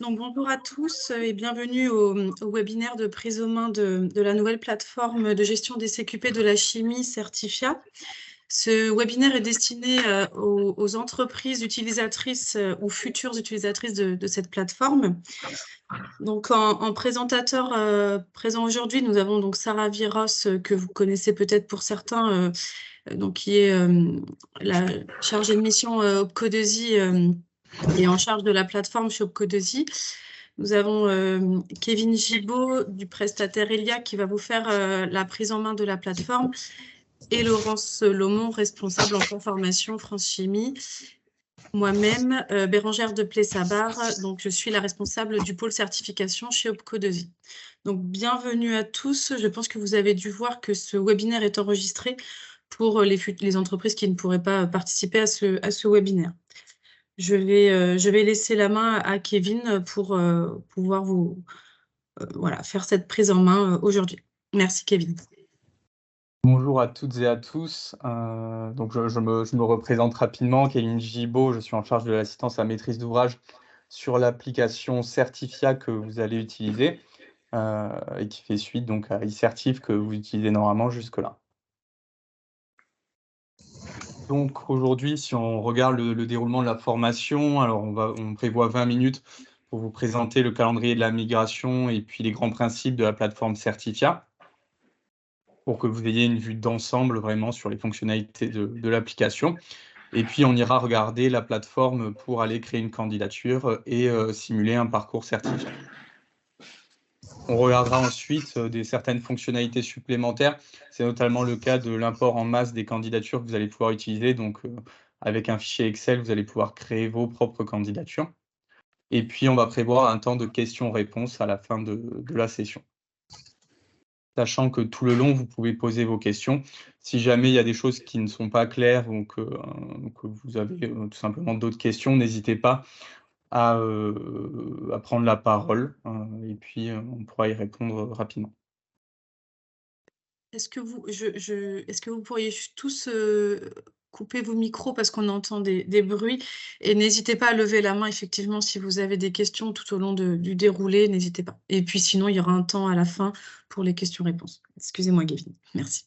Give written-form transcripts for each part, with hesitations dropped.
Donc, bonjour à tous et bienvenue au webinaire de prise en main de la nouvelle plateforme de gestion des CQP de la chimie Certifia. Ce webinaire est destiné aux entreprises utilisatrices ou futures utilisatrices de cette plateforme. Donc, en présentateur présent aujourd'hui, nous avons donc Sarah Viros, que vous connaissez peut-être pour certains, donc qui est la chargée de mission Opco2i et en charge de la plateforme chez Opco2i. Nous avons Kevin Gibaud du prestataire Elia qui va vous faire la prise en main de la plateforme et Laurence Lomont, responsable en formation France Chimie. Moi-même, Bérangère de Plessabar, donc je suis la responsable du pôle certification chez Opco2i. Donc bienvenue à tous. Je pense que vous avez dû voir que ce webinaire est enregistré pour les entreprises qui ne pourraient pas participer à ce webinaire. Je vais laisser la main à Kevin pour pouvoir vous faire cette prise en main aujourd'hui. Merci Kevin. Bonjour à toutes et à tous. Donc je me représente rapidement, Kevin Gibaud, je suis en charge de l'assistance à maîtrise d'ouvrage sur l'application Certifia que vous allez utiliser et qui fait suite donc à eCertif que vous utilisez normalement jusque-là. Donc aujourd'hui, si on regarde le déroulement de la formation, alors on prévoit 20 minutes pour vous présenter le calendrier de la migration et puis les grands principes de la plateforme Certifia, pour que vous ayez une vue d'ensemble vraiment sur les fonctionnalités de l'application. Et puis, on ira regarder la plateforme pour aller créer une candidature et simuler un parcours certifié. On regardera ensuite certaines fonctionnalités supplémentaires. C'est notamment le cas de l'import en masse des candidatures que vous allez pouvoir utiliser. Donc, avec un fichier Excel, vous allez pouvoir créer vos propres candidatures. Et puis, on va prévoir un temps de questions-réponses à la fin de la session. Sachant que tout le long, vous pouvez poser vos questions. Si jamais il y a des choses qui ne sont pas claires ou que vous avez tout simplement d'autres questions, n'hésitez pas à prendre la parole et puis on pourra y répondre rapidement. Est-ce que vous pourriez tous couper vos micros parce qu'on entend des bruits et n'hésitez pas à lever la main effectivement si vous avez des questions tout au long du déroulé, n'hésitez pas. Et puis sinon, il y aura un temps à la fin pour les questions-réponses. Excusez-moi, Kevin. Merci.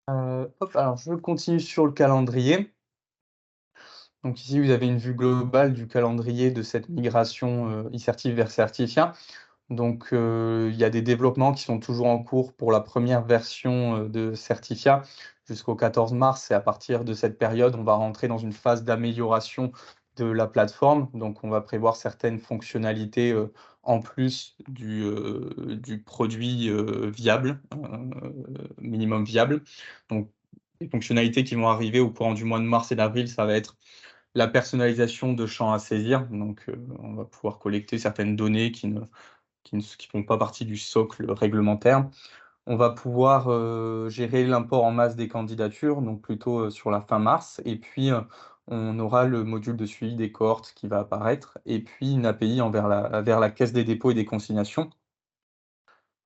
Alors je continue sur le calendrier. Donc ici, vous avez une vue globale du calendrier de cette migration eCertif vers Certifia. Donc, il y a des développements qui sont toujours en cours pour la première version de Certifia jusqu'au 14 mars. Et à partir de cette période, on va rentrer dans une phase d'amélioration de la plateforme. Donc, on va prévoir certaines fonctionnalités en plus du produit viable, minimum viable. Donc, les fonctionnalités qui vont arriver au courant du mois de mars et d'avril, ça va être la personnalisation de champs à saisir. Donc, on va pouvoir collecter certaines données qui ne font pas partie du socle réglementaire. On va pouvoir gérer l'import en masse des candidatures, donc plutôt sur la fin mars. Et puis, on aura le module de suivi des cohortes qui va apparaître, et puis une API vers la Caisse des dépôts et des consignations,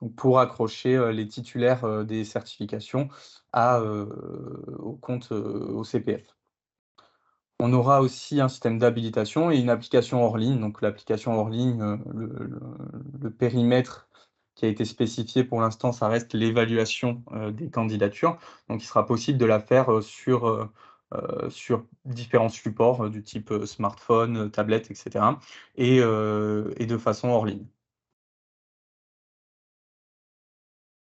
donc pour accrocher les titulaires des certifications au compte au CPF. On aura aussi un système d'habilitation et une application hors ligne. Donc l'application hors ligne, le périmètre qui a été spécifié pour l'instant, ça reste l'évaluation des candidatures. Donc il sera possible de la faire sur différents supports du type smartphone, tablette, etc. et de façon hors ligne.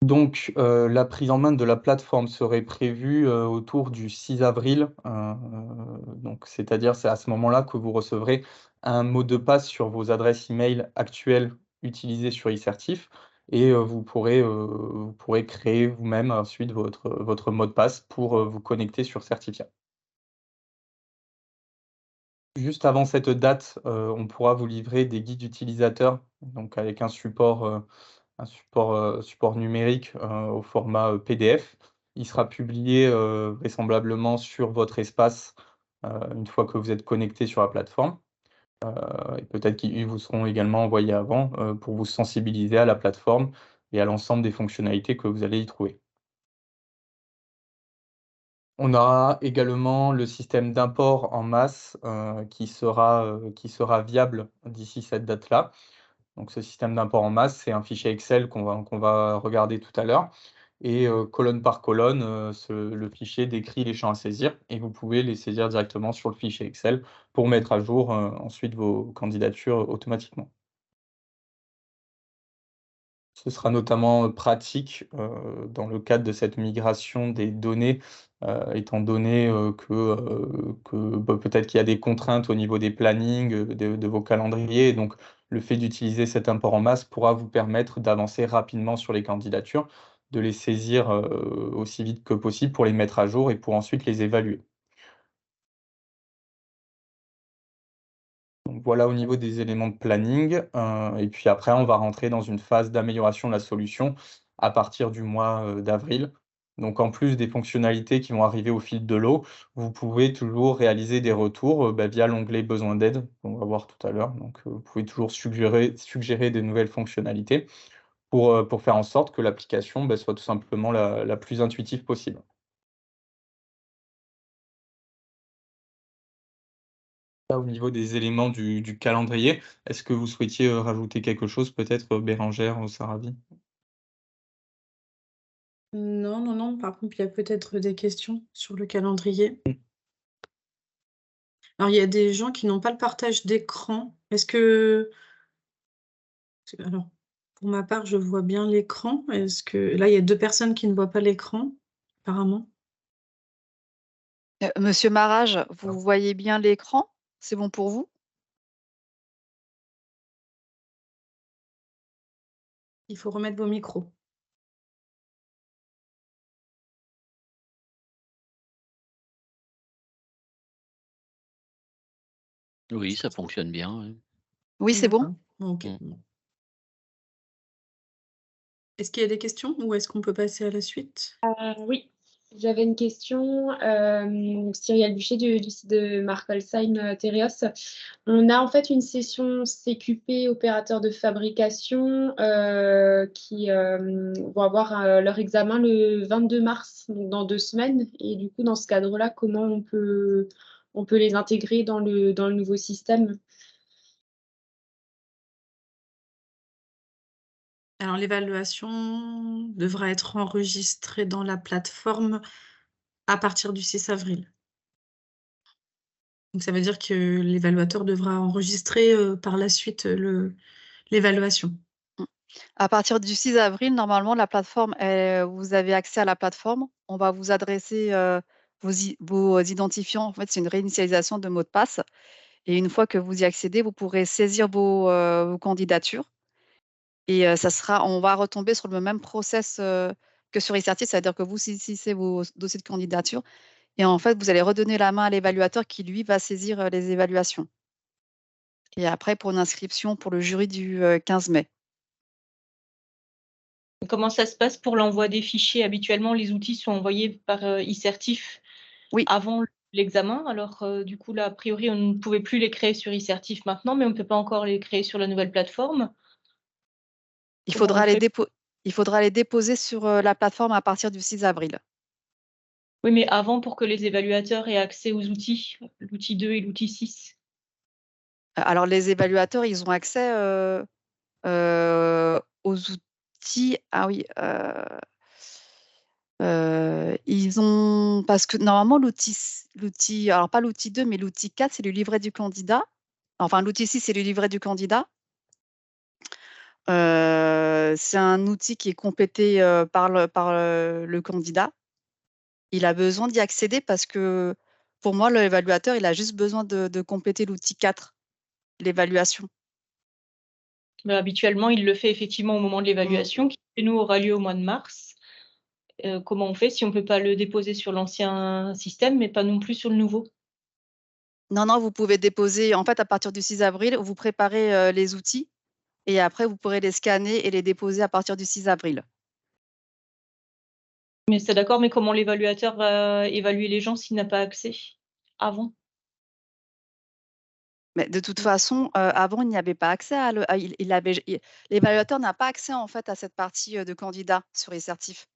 Donc, la prise en main de la plateforme serait prévue autour du 6 avril. Donc, c'est-à-dire, c'est à ce moment-là que vous recevrez un mot de passe sur vos adresses email actuelles utilisées sur eCertif et vous pourrez créer vous-même ensuite votre mot de passe pour vous connecter sur Certifia. Juste avant cette date, on pourra vous livrer des guides utilisateurs, donc avec un support numérique au format PDF. Il sera publié vraisemblablement sur votre espace une fois que vous êtes connecté sur la plateforme. Et peut-être qu'ils vous seront également envoyés avant pour vous sensibiliser à la plateforme et à l'ensemble des fonctionnalités que vous allez y trouver. On aura également le système d'import en masse, qui sera viable d'ici cette date-là. Donc ce système d'import en masse, c'est un fichier Excel qu'on va regarder tout à l'heure et colonne par colonne, le fichier décrit les champs à saisir et vous pouvez les saisir directement sur le fichier Excel pour mettre à jour, ensuite vos candidatures automatiquement. Ce sera notamment, pratique, dans le cadre de cette migration des données, étant donné, que, bah, peut-être qu'il y a des contraintes au niveau des plannings, de vos calendriers et donc le fait d'utiliser cet import en masse pourra vous permettre d'avancer rapidement sur les candidatures, de les saisir, aussi vite que possible pour les mettre à jour et pour ensuite les évaluer. Donc voilà au niveau des éléments de planning, et puis après on va rentrer dans une phase d'amélioration de la solution à partir du mois, d'avril. Donc en plus des fonctionnalités qui vont arriver au fil de l'eau, vous pouvez toujours réaliser des retours, bah, via l'onglet besoin d'aide, qu'on va voir tout à l'heure. Donc, vous pouvez toujours suggérer des nouvelles fonctionnalités pour faire en sorte que l'application, bah, soit tout simplement la plus intuitive possible. Ça, au niveau des éléments du calendrier, est-ce que vous souhaitiez, rajouter quelque chose peut-être, Bérengère ou Sarabi? Non, non, non, par contre, il y a peut-être des questions sur le calendrier. Alors, il y a des gens qui n'ont pas le partage d'écran. Est-ce que alors, pour ma part, je vois bien l'écran. Est-ce que là, il y a 2 personnes qui ne voient pas l'écran, apparemment? Monsieur Marage, vous Alors. voyez bien l'écran? C'est bon pour vous? Il faut remettre vos micros. Oui, ça fonctionne bien, oui. Oui, c'est bon? D'accord. OK, Mmh. bon. Est-ce qu'il y a des questions ou est-ce qu'on peut passer à la suite? Oui, j'avais une question. Cyrielle Buchet du site de Mark Holstein Tereos. On a en fait une session CQP opérateur de fabrication qui vont avoir leur examen le 22 mars, donc dans 2 semaines. Et du coup, dans ce cadre-là, comment on peut les intégrer dans le nouveau système? Alors, l'évaluation devra être enregistrée dans la plateforme à partir du 6 avril. Donc ça veut dire que l'évaluateur devra enregistrer, par la suite, l'évaluation. À partir du 6 avril, normalement, la plateforme, vous avez accès à la plateforme. On va vous adresser vos identifiants. En fait, c'est une réinitialisation de mot de passe. Et une fois que vous y accédez, vous pourrez saisir vos candidatures. Et on va retomber sur le même process que sur eCertif, c'est-à-dire que vous saisissez vos dossiers de candidature. Et en fait, vous allez redonner la main à l'évaluateur qui, lui, va saisir les évaluations. Et après, pour une inscription pour le jury du 15 mai. Comment ça se passe pour l'envoi des fichiers? Habituellement, les outils sont envoyés par eCertif Oui. avant l'examen. Alors, du coup, là, a priori, on ne pouvait plus les créer sur eCertif maintenant, mais on ne peut pas encore les créer sur la nouvelle plateforme. Il Comment faudra on fait? il faudra les déposer sur la plateforme à partir du 6 avril. Oui, mais avant, pour que les évaluateurs aient accès aux outils, l'outil 2 et l'outil 6. Alors, les évaluateurs, ils ont accès aux outils. Ah oui. Ils ont parce que normalement l'outil alors pas l'outil 2 mais l'outil 4 c'est le livret du candidat. Enfin l'outil 6 c'est le livret du candidat. C'est un outil qui est complété, par le candidat. Il a besoin d'y accéder parce que pour moi l'évaluateur il a juste besoin de compléter l'outil 4, l'évaluation. Mais habituellement, il le fait effectivement au moment de l'évaluation, qui chez nous aura lieu au mois de mars. Comment on fait si on ne peut pas le déposer sur l'ancien système, mais pas non plus sur le nouveau? Non, non, vous pouvez déposer en fait à partir du 6 avril, vous préparez, les outils et après vous pourrez les scanner et les déposer à partir du 6 avril. Mais c'est d'accord, mais comment l'évaluateur va évaluer les gens s'il n'a pas accès avant? Mais de toute façon, avant il n'y avait pas accès à le à il avait l'évaluateur n'a pas accès en fait à cette partie, de candidats sur eCertif,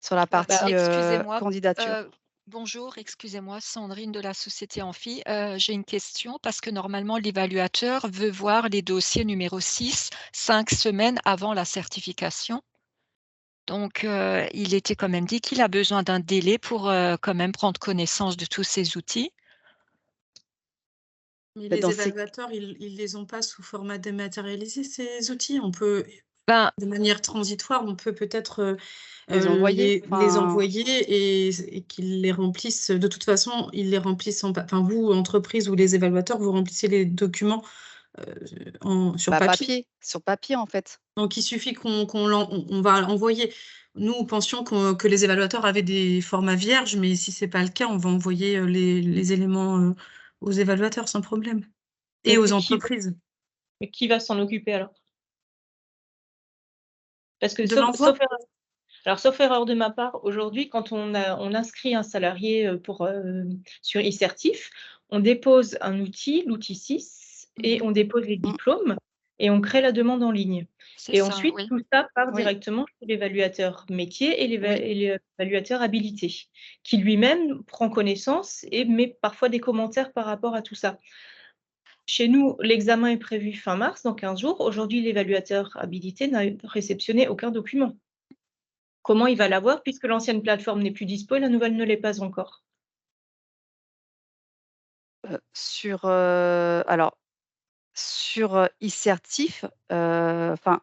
sur la Bah, partie, Excusez-moi, candidature. Bonjour, excusez-moi, Sandrine de la société Amphi. J'ai une question parce que normalement, l'évaluateur veut voir les dossiers numéro 6, 5 semaines avant la certification. Donc, il était quand même dit qu'il a besoin d'un délai pour quand même prendre connaissance de tous ces outils. Mais Bah, les dans ces évaluateurs, ils les ont pas sous format dématérialisé, ces outils. On peut, Ben, de manière transitoire, on peut peut-être les envoyer, les enfin, envoyer et qu'ils les remplissent. De toute façon, ils les remplissent enfin, vous, entreprise ou les évaluateurs, vous remplissez les documents sur bah, papier. sur papier, en fait. Donc, il suffit on va envoyer. Nous pensions que les évaluateurs avaient des formats vierges, mais si c'est pas le cas, on va envoyer les éléments aux évaluateurs sans problème. Et Mais aux qui, entreprises. mais qui va s'en occuper alors? Parce que De l'envoi? sauf erreur de ma part, aujourd'hui, quand on inscrit un salarié sur e-certif, on dépose un outil, l'outil 6, et on dépose les diplômes et on crée la demande en ligne. c'est Et ça, ensuite, oui. tout ça part Oui. directement chez l'évaluateur métier et Oui. l'évaluateur habilité, qui lui-même prend connaissance et met parfois des commentaires par rapport à tout ça. Chez nous, l'examen est prévu fin mars, dans 15 jours. Aujourd'hui, l'évaluateur habilité n'a réceptionné aucun document. Comment il va l'avoir puisque l'ancienne plateforme n'est plus dispo et la nouvelle ne l'est pas encore? Alors, sur e-certif, enfin,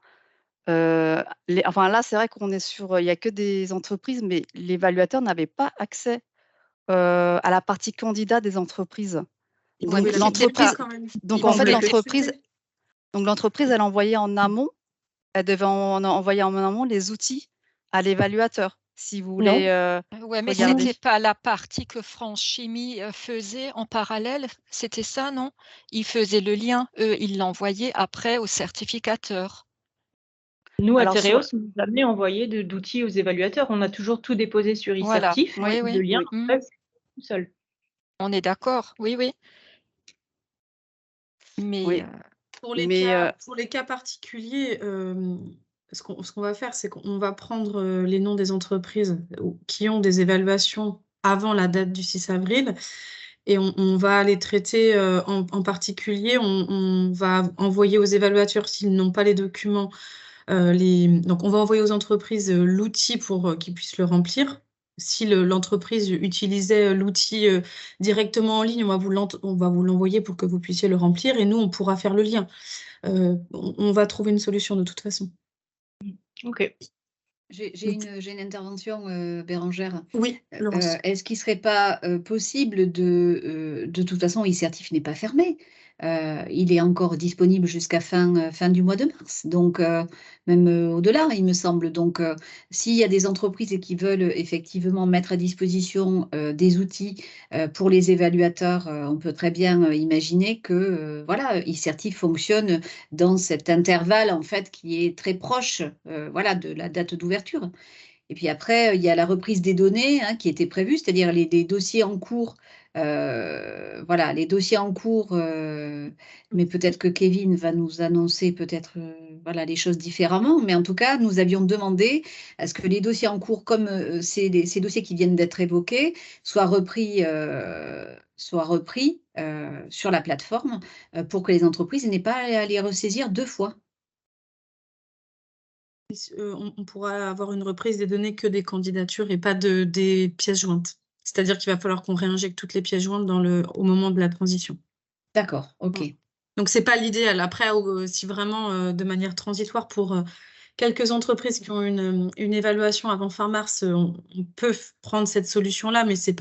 là, c'est vrai qu'on est sur, il y a que des entreprises, mais l'évaluateur n'avait pas accès, à la partie candidat des entreprises. Il Donc devait la l'entreprise diffuser quand même. donc Il en devait fait, la l'entreprise diffuser. elle envoyait en amont, elle devait envoyer en amont les outils à l'évaluateur, si vous Non. voulez, Ouais, mais regarder. c'était pas la partie que France Chimie faisait en parallèle, c'était ça, non? Ils faisaient le lien, eux, ils l'envoyaient après au certificateur. Nous, à Alors Tereos, on n'a jamais envoyé d'outils aux évaluateurs. On a toujours tout déposé sur Voilà, e-certif. oui, Et oui. le lien, Mmh. après, c'est tout seul. On est d'accord, oui, oui. Mais Oui. Pour Mais les cas particuliers, ce qu'on va faire, c'est qu'on va prendre les noms des entreprises qui ont des évaluations avant la date du 6 avril et on va les traiter en particulier. On va envoyer aux évaluateurs s'ils n'ont pas les documents. Donc, on va envoyer aux entreprises l'outil pour qu'ils puissent le remplir. Si l'entreprise utilisait l'outil directement en ligne, on va vous l'envoyer pour que vous puissiez le remplir et nous, on pourra faire le lien. On va trouver une solution de toute façon. OK. J'ai une intervention, Bérangère. Oui, Laurence. Est-ce qu'il ne serait pas possible de toute façon, e-certif n'est pas fermé. Il est encore disponible jusqu'à fin du mois de mars, donc même au-delà, il me semble. Donc, s'il y a des entreprises qui veulent effectivement mettre à disposition des outils pour les évaluateurs, on peut très bien imaginer que voilà, e-certif fonctionne dans cet intervalle en fait qui est très proche voilà, de la date d'ouverture. Et puis après, il y a la reprise des données hein, qui était prévue, c'est-à-dire les dossiers en cours. Voilà, les dossiers en cours, mais peut-être que Kevin va nous annoncer peut-être voilà, les choses différemment. Mais en tout cas, nous avions demandé à ce que les dossiers en cours, comme ces dossiers qui viennent d'être évoqués, soient repris sur la plateforme pour que les entreprises n'aient pas à les ressaisir 2 fois. On pourra avoir une reprise des données que des candidatures et pas des pièces jointes. C'est-à-dire qu'il va falloir qu'on réinjecte toutes les pièces jointes au moment de la transition. D'accord, OK. Donc, ce n'est pas l'idéal. Après, si vraiment de manière transitoire pour quelques entreprises qui ont une évaluation avant fin mars, on peut prendre cette solution-là, mais ce n'est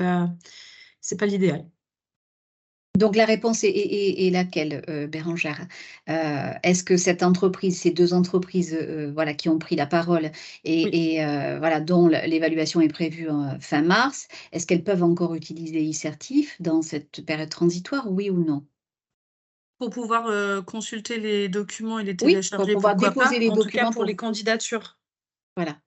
pas l'idéal. Donc la réponse est laquelle, Bérangère? Est-ce que cette entreprise, ces 2 entreprises, voilà, qui ont pris la parole et voilà, dont l'évaluation est prévue fin mars, est-ce qu'elles peuvent encore utiliser e-certif dans cette période transitoire, oui ou non? Pour pouvoir consulter les documents et les Oui, pour télécharger, pouvoir pourquoi déposer pas? les En tout cas, documents pour les candidatures. Voilà.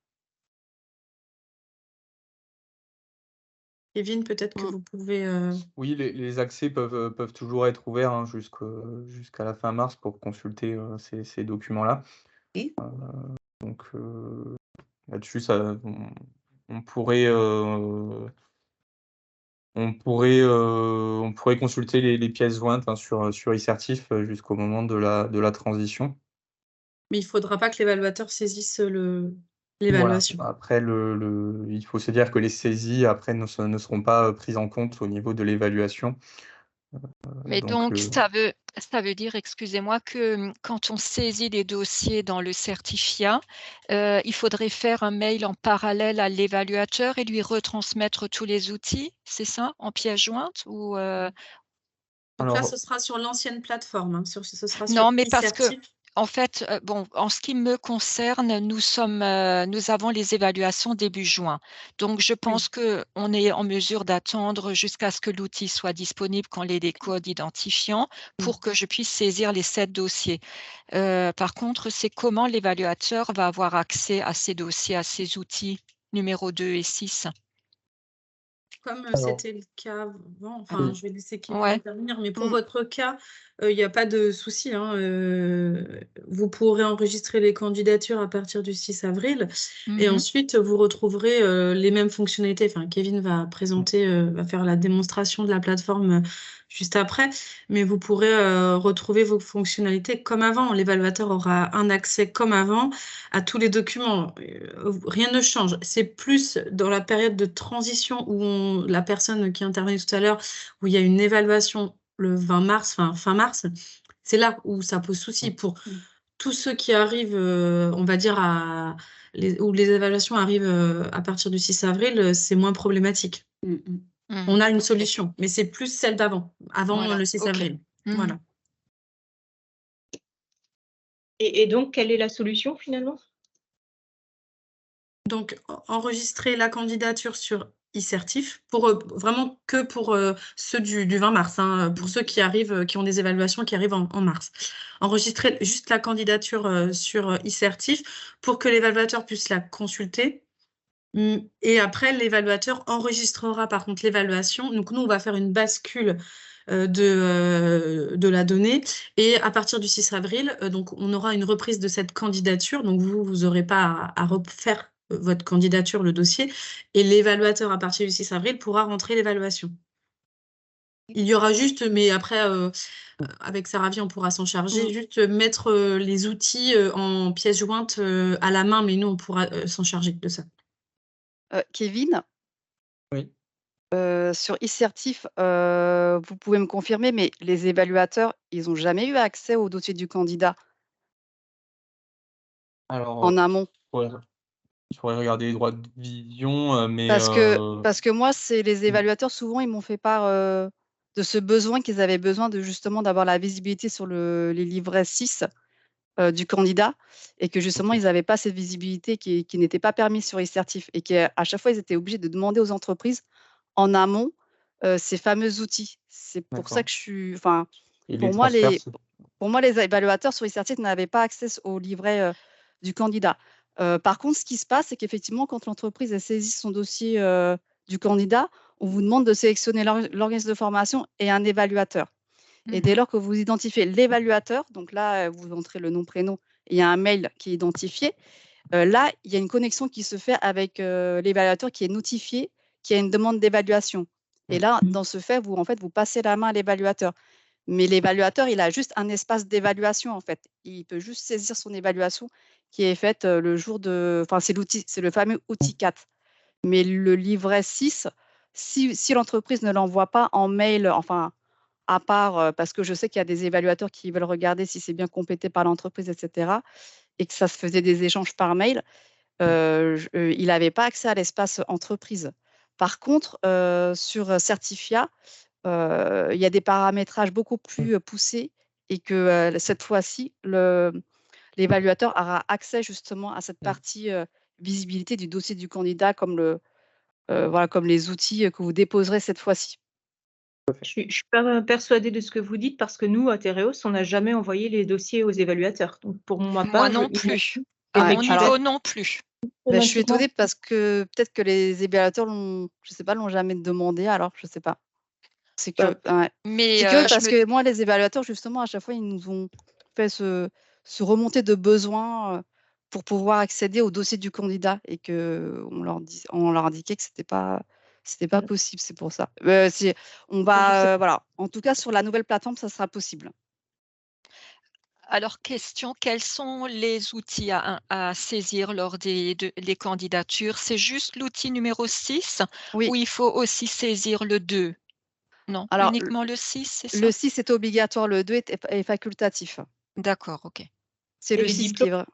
Kevin, peut-être que vous pouvez... Oui, les accès peuvent toujours être ouverts hein, jusqu'à la fin mars pour consulter ces documents-là. OK. Donc là-dessus, on pourrait on pourrait consulter les pièces jointes hein, sur e-certif jusqu'au moment de la transition. Mais il ne faudra pas que l'évaluateur saisisse Voilà. l'évaluation. Après, il faut se dire que les saisies après ne seront pas prises en compte au niveau de l'évaluation. Mais donc, ça veut dire, excusez-moi, que quand on saisit les dossiers dans le certificat, il faudrait faire un mail en parallèle à l'évaluateur et lui retransmettre tous les outils, c'est ça, en pièce jointe ou Donc là, Alors, ce sera sur l'ancienne plateforme, hein, ce sera sur Non, mais parce que, e-certif. en fait, bon, en ce qui me concerne, nous avons les évaluations début juin. Donc, je pense qu'on est en mesure d'attendre jusqu'à ce que l'outil soit disponible quand il y ait des codes identifiants pour que je puisse saisir les 7 dossiers. Par contre, c'est comment l'évaluateur va avoir accès à ces dossiers, à ces outils numéro 2 et 6? Comme Alors, c'était le cas avant, enfin, oui. je vais laisser Kevin Ouais. intervenir, mais pour Mm. votre cas, il n'y a pas de souci, hein, vous pourrez enregistrer les candidatures à partir du 6 avril et Mhm. ensuite vous retrouverez les mêmes fonctionnalités. Enfin, Kevin va présenter, va faire la démonstration de la plateforme juste après, mais vous pourrez retrouver vos fonctionnalités comme avant. L'évaluateur aura un accès comme avant à tous les documents. Rien ne change. C'est plus dans la période de transition où la personne qui intervenait tout à l'heure, où il y a une évaluation le 20 mars, fin mars, c'est là où ça pose souci pour tous ceux qui arrivent, on va dire, où les évaluations arrivent à partir du 6 avril, c'est moins problématique. On a une solution, mais c'est plus celle d'avant, avant Voilà, le 6 ok. avril. Mhm. Voilà. Et donc, quelle est la solution finalement? Donc, enregistrer la candidature sur e-certif pour vraiment que pour ceux du 20 mars, hein, pour ceux qui arrivent, qui ont des évaluations qui arrivent en mars. Enregistrer juste la candidature sur e-certif pour que l'évaluateur puisse la consulter. Et après, l'évaluateur enregistrera par contre l'évaluation. Donc, nous, on va faire une bascule de la donnée. Et à partir du 6 avril, donc, on aura une reprise de cette candidature. Donc, vous n'aurez pas à refaire votre candidature, le dossier. Et l'évaluateur, à partir du 6 avril, pourra rentrer l'évaluation. Il y aura juste, mais après, avec Sarah Vie, on pourra s'en charger, juste mettre les outils en pièces jointes à la main, mais nous, on pourra s'en charger de ça. Kevin, Oui. sur e-certif, vous pouvez me confirmer, mais les évaluateurs, ils n'ont jamais eu accès au dossier du candidat Alors, en amont? je pourrais regarder les droits de vision, mais Parce que moi, c'est les évaluateurs, souvent, ils m'ont fait part, de ce besoin qu'ils avaient besoin de justement d'avoir la visibilité sur les livrets 6, du candidat et que justement, ils n'avaient pas cette visibilité qui n'était pas permise sur e-certif et qu'à chaque fois, ils étaient obligés de demander aux entreprises en amont, ces fameux outils. C'est pour ça D'accord. que je suis enfin, Et les pour moi, transferts, les évaluateurs sur e-certif n'avaient pas accès au livret, du candidat. Par contre, ce qui se passe, c'est qu'effectivement, quand l'entreprise, elle saisit son dossier, du candidat, on vous demande de sélectionner l'organisme de formation et un évaluateur. Et dès lors que vous identifiez l'évaluateur, donc là, vous entrez le nom, prénom, et il y a un mail qui est identifié. Là, il y a une connexion qui se fait avec, l'évaluateur qui est notifié qu'il y a une demande d'évaluation. Et là, dans ce fait, en fait, vous passez la main à l'évaluateur. Mais l'évaluateur, il a juste un espace d'évaluation, en fait. Il peut juste saisir son évaluation qui est faite, le jour de enfin, c'est le fameux outil 4. Mais le livret 6, si l'entreprise ne l'envoie pas en mail, enfin, à part, parce que je sais qu'il y a des évaluateurs qui veulent regarder si c'est bien complété par l'entreprise et cetera et que ça se faisait des échanges par mail, il n'avait pas accès à l'espace entreprise. Par contre, sur, Certifia, il y a des paramétrages beaucoup plus, poussés et que, cette fois-ci, l'évaluateur aura accès justement à cette partie, visibilité du dossier du candidat comme voilà, comme les outils, que vous déposerez cette fois-ci. Je suis pas persuadée de ce que vous dites parce que nous, à Tereos, on n'a jamais envoyé les dossiers aux évaluateurs. Donc pour ma Moi part, non je plus. imagine À mon effectivement niveau non plus. Je suis systématiquement. étonnée parce que peut-être que les évaluateurs je sais pas, l'ont jamais demandé alors, je sais pas. C'est Bah, que ouais. Mais C'est curieux je parce me que moi, les évaluateurs, justement, à chaque fois, ils nous ont fait ce remontée de besoin, pour pouvoir accéder au dossier du candidat et qu'on leur indiquait que c'était pas C'était pas Mm. possible, c'est pour ça. On Je sais va, voilà. En tout cas, sur la nouvelle plateforme, ça sera possible. Alors, question, quels sont les outils à saisir lors les candidatures? C'est juste l'outil numéro 6 Oui. ou il faut aussi saisir le 2? Non, Alors, uniquement le 6, c'est ça? le 6 est obligatoire, le 2 est facultatif. D'accord, OK. C'est Et le les 6 qui est vrai.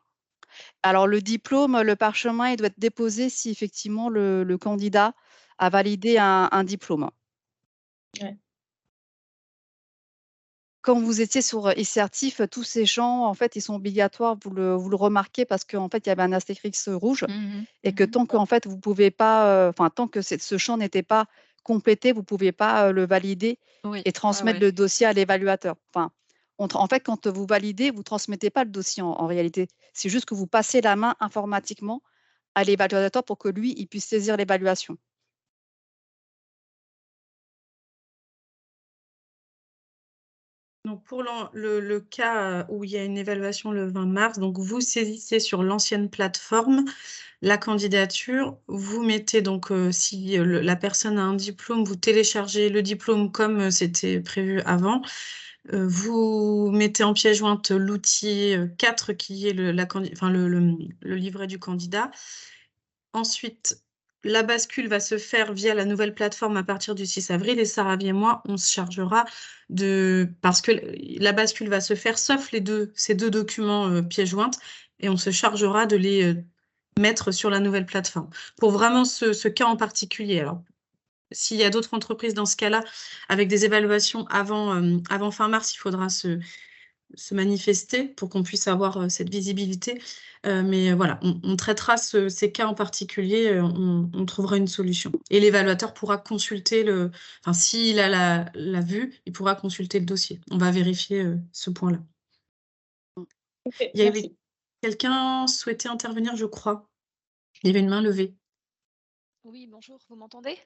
Alors, le diplôme, le parchemin, il doit être déposé si effectivement le candidat a validé un diplôme. Ouais. Quand vous étiez sur e-certif, tous ces champs, en fait, ils sont obligatoires. Vous le remarquez parce qu'en fait, il y avait un astérix rouge Mmh et que mh. tant qu'en fait, vous pouvez pas, enfin, tant que ce champ n'était pas complété, vous pouvez pas, le valider Oui, et ouais, transmettre ouais. le dossier à l'évaluateur. Enfin, en fait, quand vous validez, vous transmettez pas le dossier en réalité. C'est juste que vous passez la main informatiquement à l'évaluateur pour que lui, il puisse saisir l'évaluation. Donc pour le cas où il y a une évaluation le 20 mars, donc vous saisissez sur l'ancienne plateforme la candidature, vous mettez donc si la personne a un diplôme, vous téléchargez le diplôme comme c'était prévu avant. Vous mettez en pièce jointe l'outil 4 qui est le livret du candidat. Ensuite, la bascule va se faire via la nouvelle plateforme à partir du 6 avril et Saravi et moi, on se chargera parce que la bascule va se faire sauf ces deux documents pièce jointe et on se chargera de les mettre sur la nouvelle plateforme. Pour vraiment ce cas en particulier. Alors, s'il y a d'autres entreprises dans ce cas-là, avec des évaluations avant fin mars, il faudra se manifester pour qu'on puisse avoir cette visibilité. Mais voilà, on traitera ces cas en particulier, on trouvera une solution. Et l'évaluateur pourra consulter enfin, s'il a la vue, il pourra consulter le dossier. On va vérifier ce point-là. Ok, Il y avait merci. quelqu'un souhaitait intervenir, je crois. Il y avait une main levée. Oui, bonjour, vous m'entendez?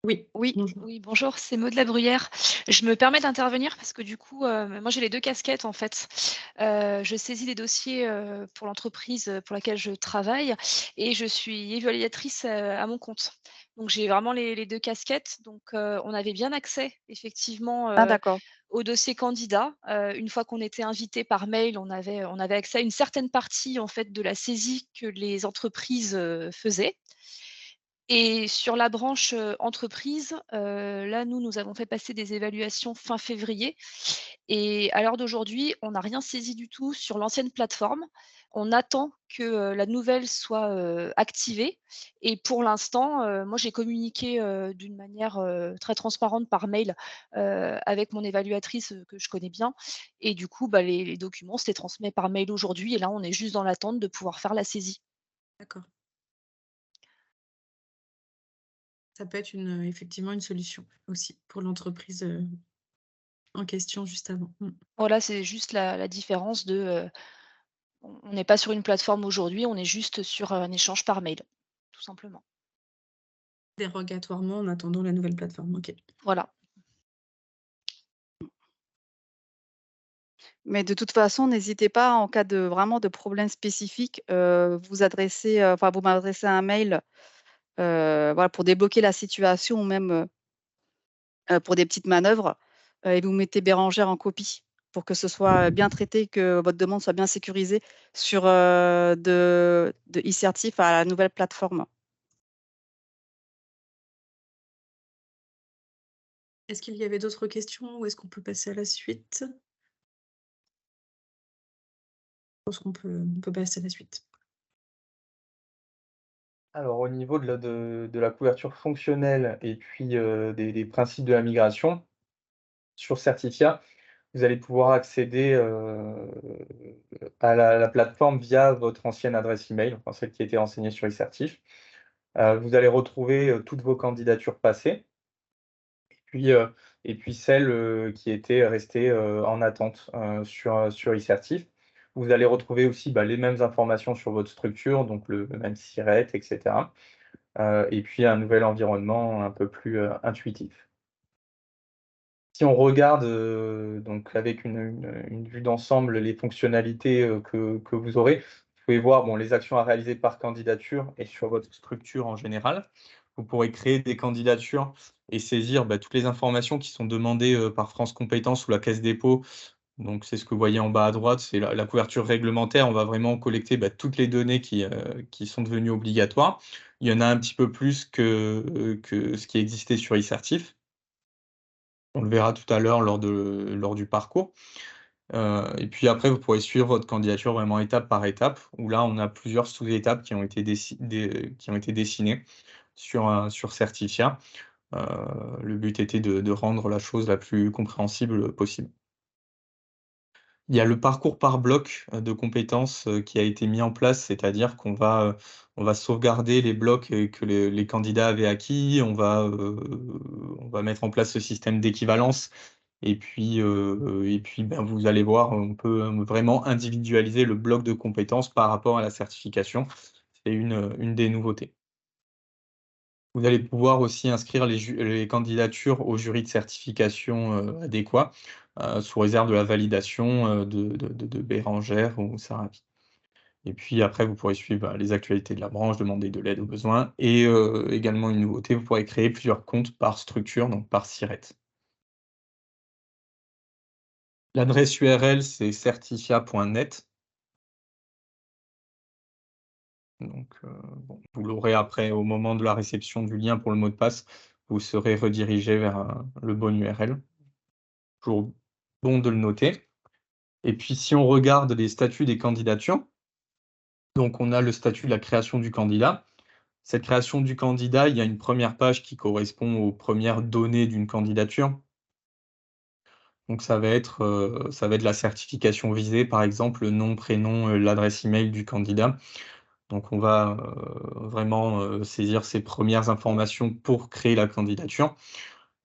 Oui, Oui. bonjour. Oui, bonjour, c'est Maud Labruyère. Je me permets d'intervenir parce que du coup, moi j'ai les 2 casquettes en fait. Je saisis des dossiers, pour l'entreprise, pour laquelle je travaille et je suis évaluatrice, à mon compte. Donc j'ai vraiment les 2 casquettes. Donc, on avait bien accès effectivement, Ah d'accord. au dossier candidat. Une fois qu'on était invité par mail, on avait accès à une certaine partie en fait de la saisie que les entreprises, faisaient. Et sur la branche, entreprise, là, nous avons fait passer des évaluations fin février et à l'heure d'aujourd'hui, on n'a rien saisi du tout sur l'ancienne plateforme. On attend que, la nouvelle soit, activée et pour l'instant, moi, j'ai communiqué, d'une manière, très transparente par mail, avec mon évaluatrice, que je connais bien et du coup, bah, les documents s'étaient transmis par mail aujourd'hui et là, on est juste dans l'attente de pouvoir faire la saisie. D'accord. Ça peut être effectivement une solution aussi pour l'entreprise en question juste avant. Voilà, c'est juste la différence de, on n'est pas sur une plateforme aujourd'hui, on est juste sur un échange par mail, tout simplement. Dérogatoirement en attendant la nouvelle plateforme. OK. Voilà. Mais de toute façon, n'hésitez pas en cas de vraiment de problème spécifique, vous m'adressez un mail, voilà, pour débloquer la situation ou même, pour des petites manœuvres, et vous mettez Bérangère en copie pour que ce soit bien traité, que votre demande soit bien sécurisée sur, de e-certif à la nouvelle plateforme. Est-ce qu'il y avait d'autres questions ou est-ce qu'on peut passer à la suite? Je pense qu'on peut passer à la suite. Alors au niveau de la couverture fonctionnelle et puis, des principes de la migration, sur Certifia, vous allez pouvoir accéder, à la plateforme via votre ancienne adresse email, enfin celle qui était renseignée sur eCertif. Vous allez retrouver, toutes vos candidatures passées puis, et puis celles, qui étaient restées, en attente, sur eCertif. Vous allez retrouver aussi, bah, les mêmes informations sur votre structure, donc le même SIRET et cetera, et puis un nouvel environnement un peu plus, intuitif. Si on regarde, donc avec une vue d'ensemble, les fonctionnalités, que vous aurez, vous pouvez voir, bon, les actions à réaliser par candidature et sur votre structure en général. vous pourrez créer des candidatures et saisir toutes les informations qui sont demandées par France Compétences ou la Caisse dépôt. Donc, c'est ce que vous voyez en bas à droite, c'est la couverture réglementaire. On va vraiment collecter toutes les données qui sont devenues obligatoires. Il y en a un petit peu plus que ce qui existait sur e-certif. On le verra tout à l'heure lors du parcours. Et puis après, vous pourrez suivre votre candidature vraiment étape par étape, où là, on a plusieurs sous-étapes qui ont été dessinées sur Certifia. Le but était de rendre la chose la plus compréhensible possible. Il y a le parcours par bloc de compétences qui a été mis en place, c'est-à-dire qu'on va sauvegarder les blocs que les candidats avaient acquis, on va mettre en place ce système d'équivalence et puis vous allez voir, on peut vraiment individualiser le bloc de compétences par rapport à la certification. C'est une des nouveautés. Vous allez pouvoir aussi inscrire les candidatures au jury de certification adéquat, sous réserve de la validation de Bérengère ou Sarabi. Et puis après, vous pourrez suivre les actualités de la branche, demander de l'aide aux besoins et également une nouveauté, vous pourrez créer plusieurs comptes par structure, donc par SIRET. L'adresse URL, c'est certifia.net. Donc, vous l'aurez après au moment de la réception du lien pour le mot de passe, vous serez redirigé vers le bon URL. Toujours bon de le noter. Et puis, si on regarde les statuts des candidatures, donc on a le statut de la création du candidat. Cette création du candidat, il y a une première page qui correspond aux premières données d'une candidature. Donc ça va être la certification visée, par exemple, le nom, prénom, l'adresse email du candidat. Donc on va vraiment saisir ces premières informations pour créer la candidature.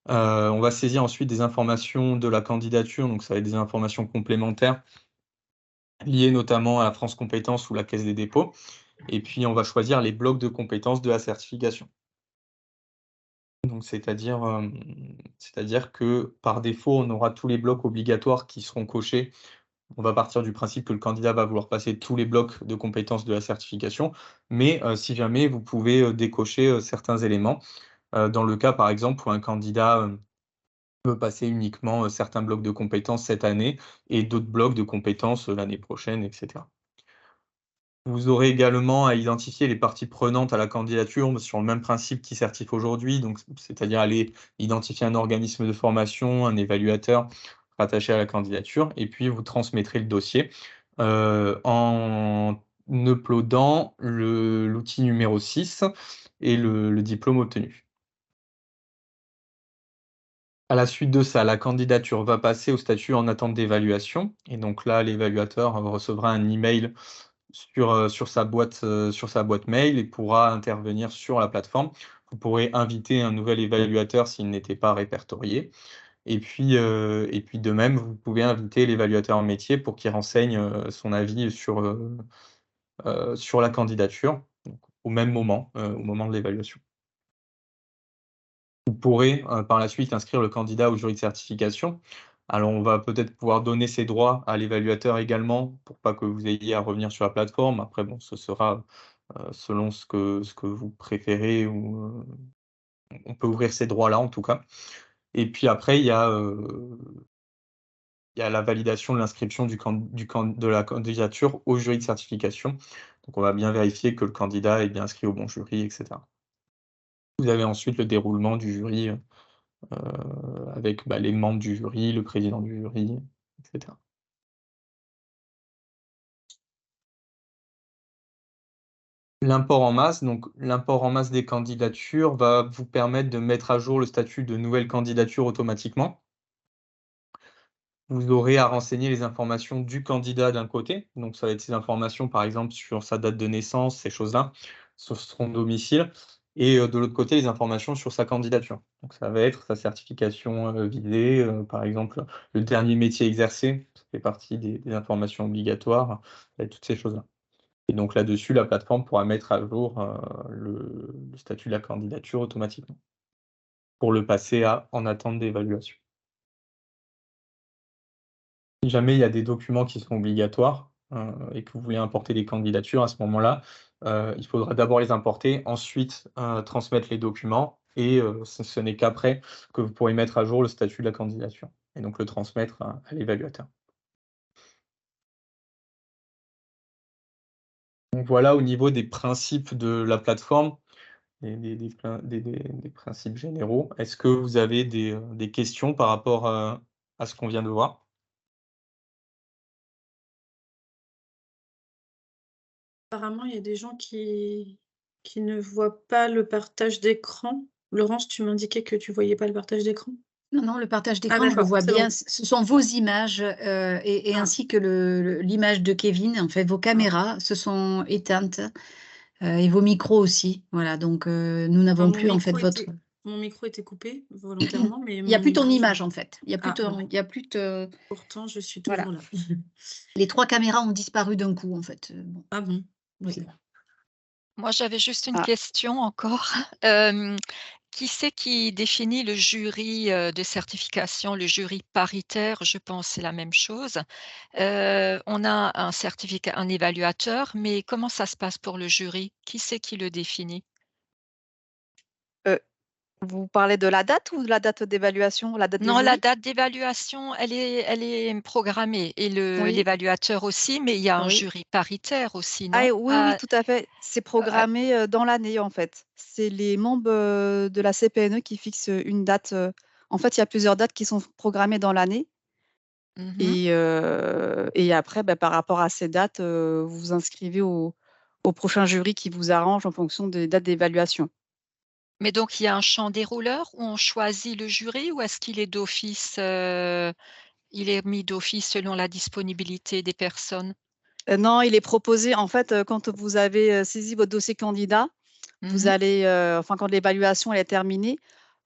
On va saisir ensuite des informations de la candidature, donc ça va être des informations complémentaires liées notamment à la France Compétences ou la Caisse des dépôts. Et puis on va choisir les blocs de compétences de la certification. Donc c'est-à-dire que par défaut, on aura tous les blocs obligatoires qui seront cochés. On va partir du principe que le candidat va vouloir passer tous les blocs de compétences de la certification, mais si jamais vous pouvez décocher certains éléments. Dans le cas, par exemple, où un candidat peut passer uniquement certains blocs de compétences cette année et d'autres blocs de compétences l'année prochaine, etc. Vous aurez également à identifier les parties prenantes à la candidature sur le même principe qu'e-certif aujourd'hui, donc c'est-à-dire aller identifier un organisme de formation, un évaluateur rattaché à la candidature, et puis vous transmettrez le dossier en uploadant l'outil numéro 6 et le diplôme obtenu. À la suite de ça, la candidature va passer au statut en attente d'évaluation, et donc là, l'évaluateur recevra un email sur sa boîte mail et pourra intervenir sur la plateforme. Vous pourrez inviter un nouvel évaluateur s'il n'était pas répertorié. Et puis de même, vous pouvez inviter l'évaluateur métier pour qu'il renseigne son avis sur la candidature, donc au même moment, au moment de l'évaluation. Vous pourrez par la suite inscrire le candidat au jury de certification. Alors, on va peut-être pouvoir donner ses droits à l'évaluateur également, pour pas que vous ayez à revenir sur la plateforme. Après, bon, ce sera selon ce que vous préférez, ou on peut ouvrir ces droits-là en tout cas. Et puis après, il y a la validation de l'inscription de la candidature au jury de certification. Donc, on va bien vérifier que le candidat est bien inscrit au bon jury, etc. Vous avez ensuite le déroulement du jury avec les membres du jury, le président du jury, etc. L'import en masse, donc l'import en masse des candidatures va vous permettre de mettre à jour le statut de nouvelle candidature automatiquement. Vous aurez à renseigner les informations du candidat d'un côté, donc ça va être ces informations par exemple sur sa date de naissance, ces choses-là, sur son domicile, et de l'autre côté les informations sur sa candidature. Donc ça va être sa certification visée, par exemple le dernier métier exercé, ça fait partie des informations obligatoires, et toutes ces choses-là. Et donc là-dessus, la plateforme pourra mettre à jour le statut de la candidature automatiquement, pour le passer en attente d'évaluation. Si jamais il y a des documents qui sont obligatoires et que vous voulez importer des candidatures, à ce moment-là, il faudra d'abord les importer, ensuite transmettre les documents et ce n'est qu'après que vous pourrez mettre à jour le statut de la candidature et donc le transmettre à l'évaluateur. Donc voilà au niveau des principes de la plateforme et des principes généraux. Est-ce que vous avez des questions par rapport à ce qu'on vient de voir? Apparemment, il y a des gens qui ne voient pas le partage d'écran. Laurence, tu m'indiquais que tu voyais pas le partage d'écran? Non, non, le partage Ah d'écran, je le d'accord, vois c'est bien. bon. Ce sont vos images et Ah. ainsi que l'image de Kevin. En fait, vos caméras se sont éteintes et vos micros aussi. Voilà, donc nous n'avons Mon plus en fait micro votre. était mon micro était coupé volontairement, mais Il n'y a mon plus ton micro, je image en fait. Il n'y a plus ah bon, il y a plus pourtant je suis voilà. toujours là. Les 3 caméras ont disparu d'un coup en fait. Bon, Ah bon? oui. OK. Moi, j'avais juste une Ah. question encore. Qui c'est qui définit le jury, de certification? Le jury paritaire, je pense, c'est la même chose. On a un évaluateur, mais comment ça se passe pour le jury? Qui c'est qui le définit? Vous parlez de la date ou de la date d'évaluation? La date du Non, la jury? date d'évaluation, elle est programmée et Oui, l'évaluateur aussi, mais il y a un oui. jury paritaire aussi, Ah non? oui, oui, tout à fait. C'est programmé, dans l'année, en fait. C'est les membres, de la CPNE qui fixent, une date, en fait, il y a plusieurs dates qui sont programmées dans l'année Mmh. et après, bah, par rapport à ces dates, vous vous inscrivez au prochain jury qui vous arrange en fonction des dates d'évaluation. Mais donc il y a un champ dérouleur où on choisit le jury ou est-ce qu'il est d'office, il est mis d'office selon la disponibilité des personnes? Non, il est proposé en fait, quand vous avez, saisi votre dossier candidat, vous Mmh. allez, enfin quand l'évaluation elle est terminée,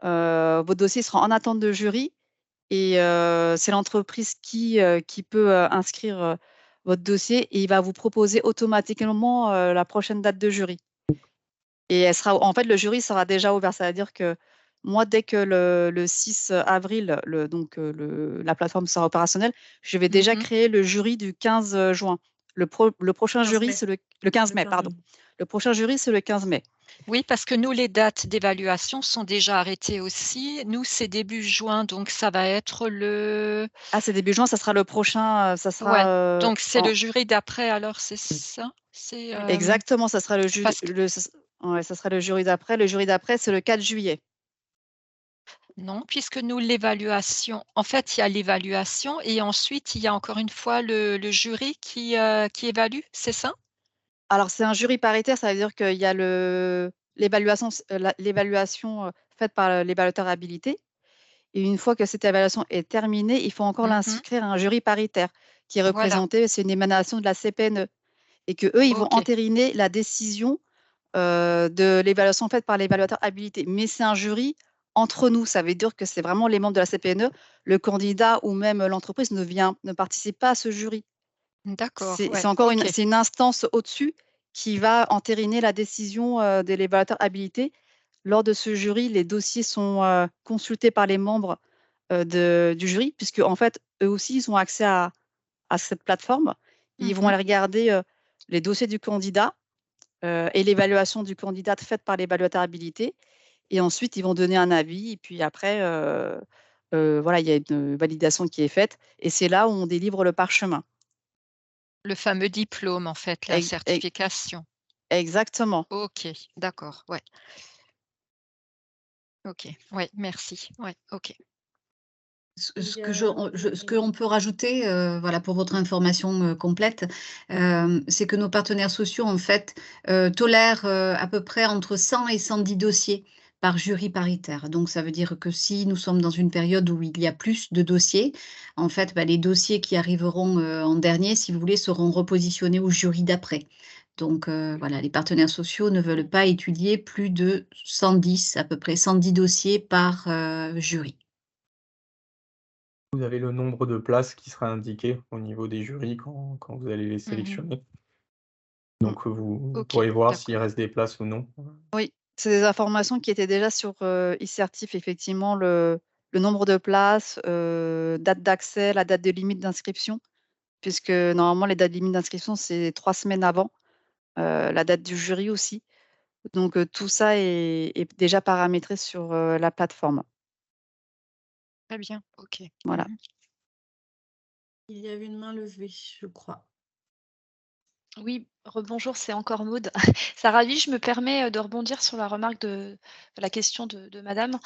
votre dossier sera en attente de jury et c'est l'entreprise qui peut, inscrire, votre dossier et il va vous proposer automatiquement, la prochaine date de jury et elle sera en fait, le jury sera déjà ouvert. Ça veut dire que moi, dès que le 6 avril, la plateforme sera opérationnelle, je vais déjà Mmh. créer le jury du 15 juin. Le prochain 15 jury, mai. c'est le 15 Le mai, 15 pardon. mai. Le prochain jury, c'est le 15 mai. Oui, parce que nous, les dates d'évaluation sont déjà arrêtées aussi. Nous, c'est début juin, donc ça va être le Ah, c'est début juin, ça sera le prochain, ça ouais, sera, donc c'est en le jury d'après alors, c'est ça? C'est, exactement, ça sera parce que ça sera le jury d'après. Le jury d'après, c'est le 4 juillet. non, puisque nous, l'évaluation en fait, il y a l'évaluation et ensuite, il y a encore une fois le jury qui évalue, c'est ça? Alors c'est un jury paritaire, ça veut dire qu'il y a l'évaluation, faite par l'évaluateur habilité et une fois que cette évaluation est terminée, il faut encore Mmh. l'inscrire à un jury paritaire qui est Voilà, représenté, c'est une émanation de la CPNE et qu'eux, ils vont OK. entériner la décision, de l'évaluation faite par l'évaluateur habilité. Mais c'est un jury entre nous, ça veut dire que c'est vraiment les membres de la CPNE. Le candidat ou même l'entreprise ne participe pas à ce jury. D'accord, C'est ouais, encore OK. c'est une instance au-dessus qui va entériner la décision, de l'évaluateur habilité. Lors de ce jury, les dossiers sont, consultés par les membres, du jury puisque en fait, eux aussi, ils ont accès à cette plateforme. Ils vont Mmh. aller regarder, les dossiers du candidat, et l'évaluation du candidat faite par l'évaluateur habilité et ensuite ils vont donner un avis et puis après, voilà, il y a une validation qui est faite et c'est là où on délivre le parchemin. Le fameux diplôme, en fait, la Ex e certification. Exactement. OK, d'accord, ouais. OK, ouais, merci. Ouais, OK. Ce Il y que a ce qu'on peut rajouter, voilà, pour votre information, complète, c'est que nos partenaires sociaux, en fait, tolèrent, à peu près entre 100 et 110 dossiers par jury paritaire. Donc ça veut dire que si nous sommes dans une période où il y a plus de dossiers, en fait, bah, les dossiers qui arriveront, en dernier, si vous voulez, seront repositionnés au jury d'après. Donc voilà, les partenaires sociaux ne veulent pas étudier plus de 110, à peu près 110 dossiers par, jury. Vous avez le nombre de places qui sera indiqué au niveau des jurys quand vous allez les Mmh. sélectionner. Mmh. Donc vous OK, pourrez voir s'il d'accord. reste des places ou non. Oui, c'est des informations qui étaient déjà sur, e-certif effectivement, le nombre de places, date d'accès, la date de limite d'inscription, puisque normalement les dates limites d'inscription, c'est 3 semaines avant. la date du jury aussi. Donc tout ça est déjà paramétré sur, la plateforme. Très bien, OK. Voilà. Il y avait une main levée, je crois. Oui, rebonjour, c'est encore Maude. Sarah Vie, je me permets de rebondir sur la remarque de la question de madame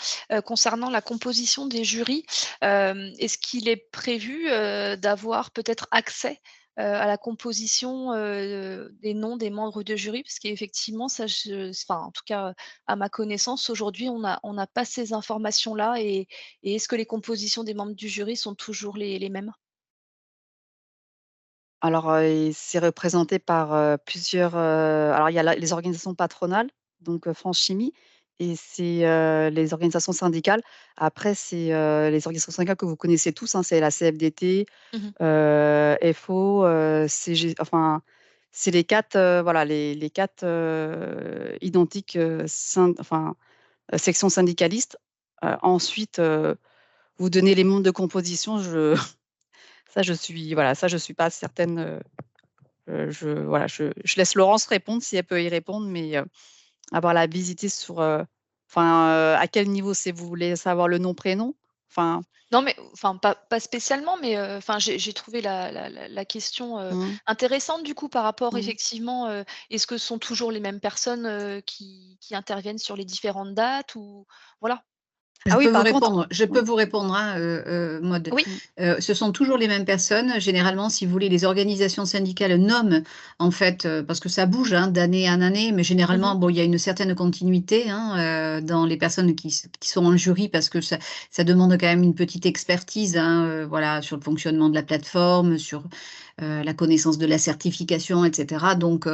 concernant la composition des jurys. Est-ce qu'il est prévu d'avoir peut-être accès à la composition des noms des membres de jury? Parce qu'effectivement, ça, enfin, en tout cas, à ma connaissance, aujourd'hui, on n'a pas ces informations-là. Et est-ce que les compositions des membres du jury sont toujours les mêmes? Alors, c'est représenté par, plusieurs, alors il y a les organisations patronales, donc France Chimie, et c'est, les organisations syndicales. Après c'est, les organisations syndicales que vous connaissez tous, hein, c'est la CFDT, Mmh. FO, enfin, c'est les 4, voilà, les 4, identiques, sections syndicalistes. Ensuite, vous donnez les membres de composition, ça je suis pas certaine, je laisse Laurence répondre si elle peut y répondre, mais avoir la visiter sur, à quel niveau c'est? Vous voulez savoir le nom, prénom? Enfin, Non, mais enfin, pas spécialement, mais enfin, j'ai trouvé la question mmh, intéressante du coup par rapport mmh. effectivement, est-ce que ce sont toujours les mêmes personnes qui interviennent sur les différentes dates ou voilà. Ah oui, par contre, Je peux vous répondre, hein, Maude. Oui. mmh, Ce sont toujours les mêmes personnes. Généralement, si vous voulez, les organisations syndicales nomment, en fait, parce que ça bouge, hein, d'année en année, mais généralement, Mmh. bon, il y a une certaine continuité, hein, dans les personnes qui sont en jury, parce que ça demande quand même une petite expertise, hein, voilà, sur le fonctionnement de la plateforme, sur la connaissance de la certification, etc. Donc,